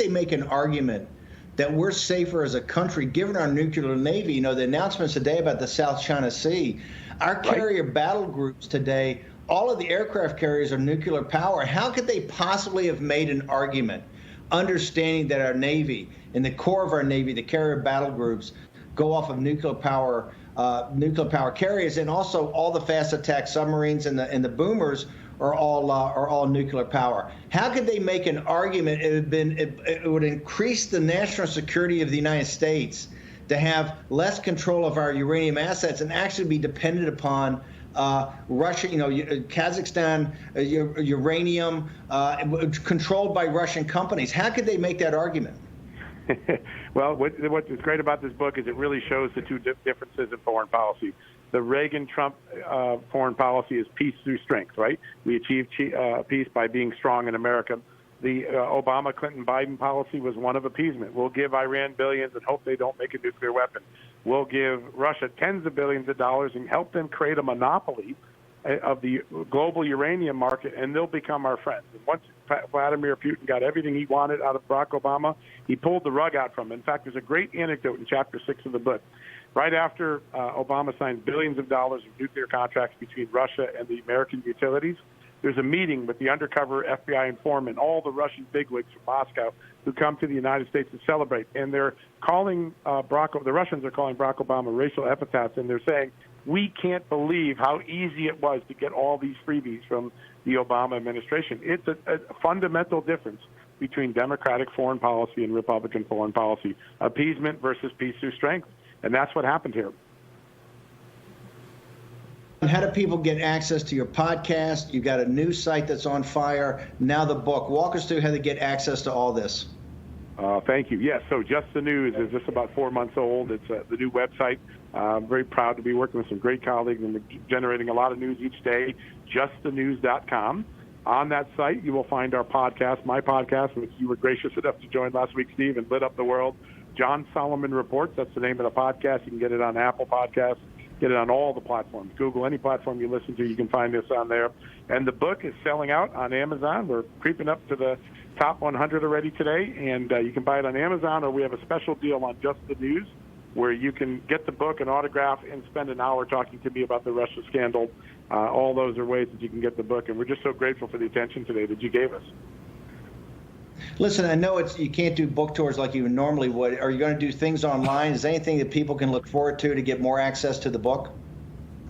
make an argument that we're safer as a country given our nuclear navy? You know, the announcements today about the South China Sea, our carrier battle groups today, all of the aircraft carriers are nuclear power. How could they possibly have made an argument, understanding that our Navy, in the core of our Navy, the carrier battle groups, go off of nuclear power carriers, and also all the fast attack submarines and the boomers are all nuclear power? How could they make an argument? It would increase the national security of the United States to have less control of our uranium assets and actually be dependent upon Russia, Kazakhstan, uranium controlled by Russian companies. How could they make that argument? Well, what is great about this book is it really shows the two differences in foreign policy. The Reagan-Trump foreign policy is peace through strength, right? We achieved peace by being strong in America. The Obama-Clinton-Biden policy was one of appeasement. We'll give Iran billions and hope they don't make a nuclear weapon. We'll give Russia tens of billions of dollars and help them create a monopoly of the global uranium market, and they'll become our friends. And once Vladimir Putin got everything he wanted out of Barack Obama, he pulled the rug out from him. In fact, there's a great anecdote in Chapter 6 of the book. Right after Obama signed billions of dollars of nuclear contracts between Russia and the American utilities, there's a meeting with the undercover FBI informant, all the Russian bigwigs from Moscow who come to the United States to celebrate. And they're calling the Russians are calling Barack Obama racial epithets, and they're saying, we can't believe how easy it was to get all these freebies from the Obama administration. It's a fundamental difference between Democratic foreign policy and Republican foreign policy, appeasement versus peace through strength. And that's what happened here. How do people get access to your podcast? You've got a new site that's on fire. Now the book. Walk us through how to get access to all this. Thank you. Yes, so Just the News is just about 4 months old. It's the new website. I'm very proud to be working with some great colleagues and generating a lot of news each day, justthenews.com. On that site, you will find our podcast, my podcast, which you were gracious enough to join last week, Steve, and lit up the world. John Solomon Reports, that's the name of the podcast. You can get it on Apple Podcasts, get it on all the platforms. Google, any platform you listen to, you can find us on there. And the book is selling out on Amazon. We're creeping up to the top 100 already today, and you can buy it on Amazon, or we have a special deal on Just the News, where you can get the book, an autograph, and spend an hour talking to me about the Russia scandal. All those are ways that you can get the book, and we're just so grateful for the attention today that you gave us. Listen, I know you can't do book tours like you normally would. Are you going to do things online? Is there anything that people can look forward to get more access to the book?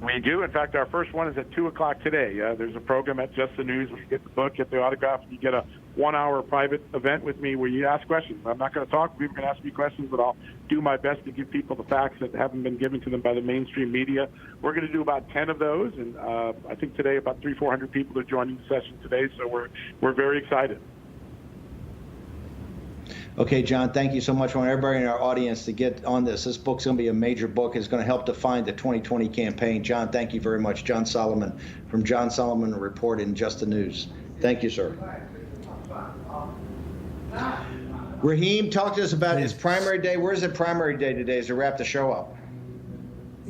We do. In fact, our first one is at 2 o'clock today. There's a program at Just the News where you get the book, get the autograph, and you get a 1-hour private event with me where you ask questions. I'm not going to talk. People can ask me questions, but I'll do my best to give people the facts that haven't been given to them by the mainstream media. We're going to do about 10 of those, and I think today about 300-400 people are joining the session today, so we're very excited. Okay, John, thank you so much. I want everybody in our audience to get on this. This book's going to be a major book. It's going to help define the 2020 campaign. John, thank you very much. John Solomon from John Solomon Report in Just the News. Thank you, sir. Raheem, talk to us about his primary day. Where's the primary day today as we wrap the show up?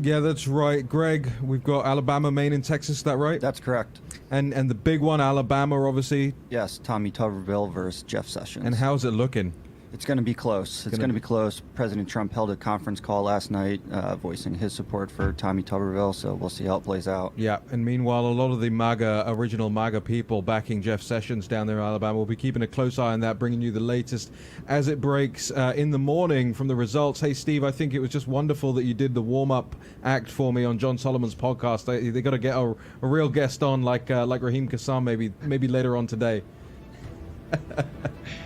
Yeah, that's right. Greg, we've got Alabama, Maine, and Texas. Is that right? That's correct. And the big one, Alabama, obviously. Yes, Tommy Tuberville versus Jeff Sessions. And how's it looking? It's going to be close. It's going to be close. President Trump held a conference call last night voicing his support for Tommy Tuberville, so we'll see how it plays out. Yeah, and meanwhile, a lot of the original MAGA people backing Jeff Sessions down there in Alabama will be keeping a close eye on that, bringing you the latest as it breaks in the morning from the results. Hey, Steve, I think it was just wonderful that you did the warm-up act for me on John Solomon's podcast. They got to get a real guest on like Raheem Kassam maybe later on today.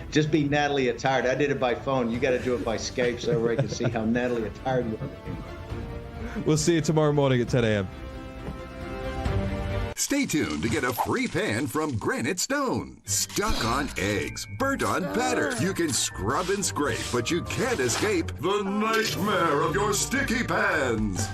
Just be Natalie attired. I did it by phone. You got to do it by Skype so everybody can see how Natalie attired you are. We'll see you tomorrow morning at 10 a.m. Stay tuned to get a free pan from Granite Stone. Stuck on eggs, burnt on batter. You can scrub and scrape, but you can't escape the nightmare of your sticky pans.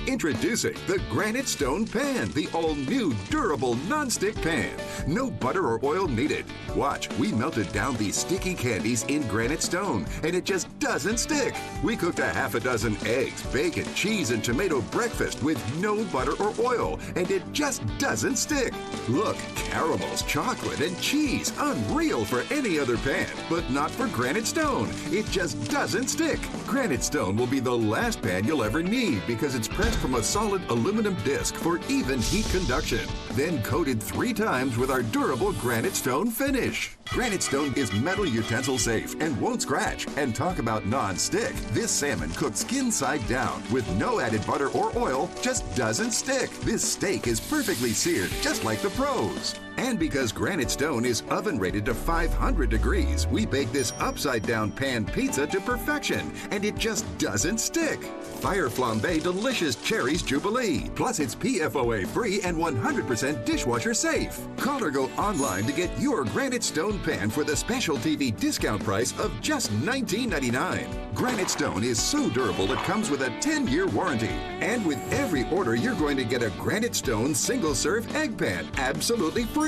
Introducing the Granite Stone Pan, the all-new durable non-stick pan. No butter or oil needed. Watch, we melted down these sticky candies in Granite Stone, and it just doesn't stick. We cooked a half a dozen eggs, bacon, cheese, and tomato breakfast with no butter or oil, and it just doesn't stick. Look, caramels, chocolate, and cheese. Unreal for any other pan, but not for Granite Stone. It just doesn't stick. Granite Stone will be the last pan you'll ever need because it's pressed from a solid aluminum disc for even heat conduction, then coated 3 times with our durable Granite Stone finish. Granite Stone is metal utensil safe and won't scratch. And talk about non-stick. This salmon cooked skin side down with no added butter or oil just doesn't stick. This steak is perfectly seared, just like the pros. And because Granite Stone is oven rated to 500 degrees, we bake this upside down pan pizza to perfection, and it just doesn't stick. Fire Flambe Delicious Cherries Jubilee. Plus it's PFOA free and 100% dishwasher safe. Call or go online to get your Granite Stone pan for the special TV discount price of just $19.99. Granite Stone is so durable it comes with a 10-year warranty. And with every order, you're going to get a Granite Stone single-serve egg pan absolutely free.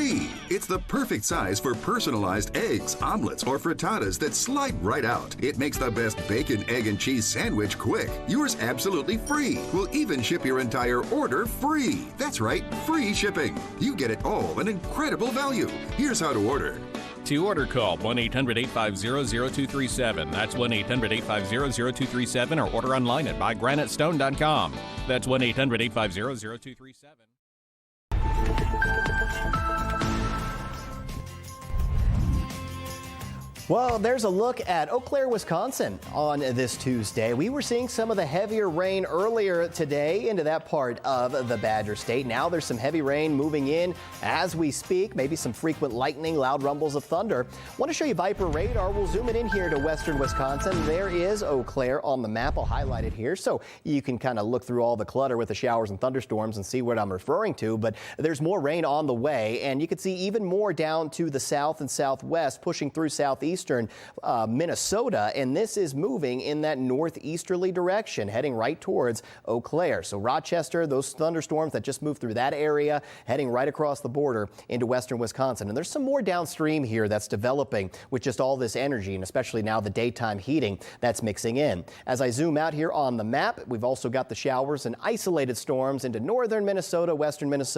It's the perfect size for personalized eggs, omelets, or frittatas that slide right out. It makes the best bacon, egg, and cheese sandwich quick. Yours absolutely free. We'll even ship your entire order free. That's right, free shipping. You get it all, an incredible value. Here's how to order. To order, call 1-800-850-0237. That's 1-800-850-0237 or order online at buygranitestone.com. That's 1-800-850-0237. Well, there's a look at Eau Claire, Wisconsin on this Tuesday. We were seeing some of the heavier rain earlier today into that part of the Badger State. Now there's some heavy rain moving in as we speak, maybe some frequent lightning, loud rumbles of thunder. Want to show you Viper radar. We'll zoom it in here to western Wisconsin. There is Eau Claire on the map. I'll highlight it here so you can kind of look through all the clutter with the showers and thunderstorms and see what I'm referring to. But there's more rain on the way, and you can see even more down to the south and southwest, pushing through southeastern Minnesota, and this is moving in that northeasterly direction, heading right towards Eau Claire. So Rochester, those thunderstorms that just moved through that area, heading right across the border into western Wisconsin. And there's some more downstream here that's developing with just all this energy, and especially now the daytime heating that's mixing in. As I zoom out here on the map, we've also got the showers and isolated storms into northern Minnesota, western Minnesota.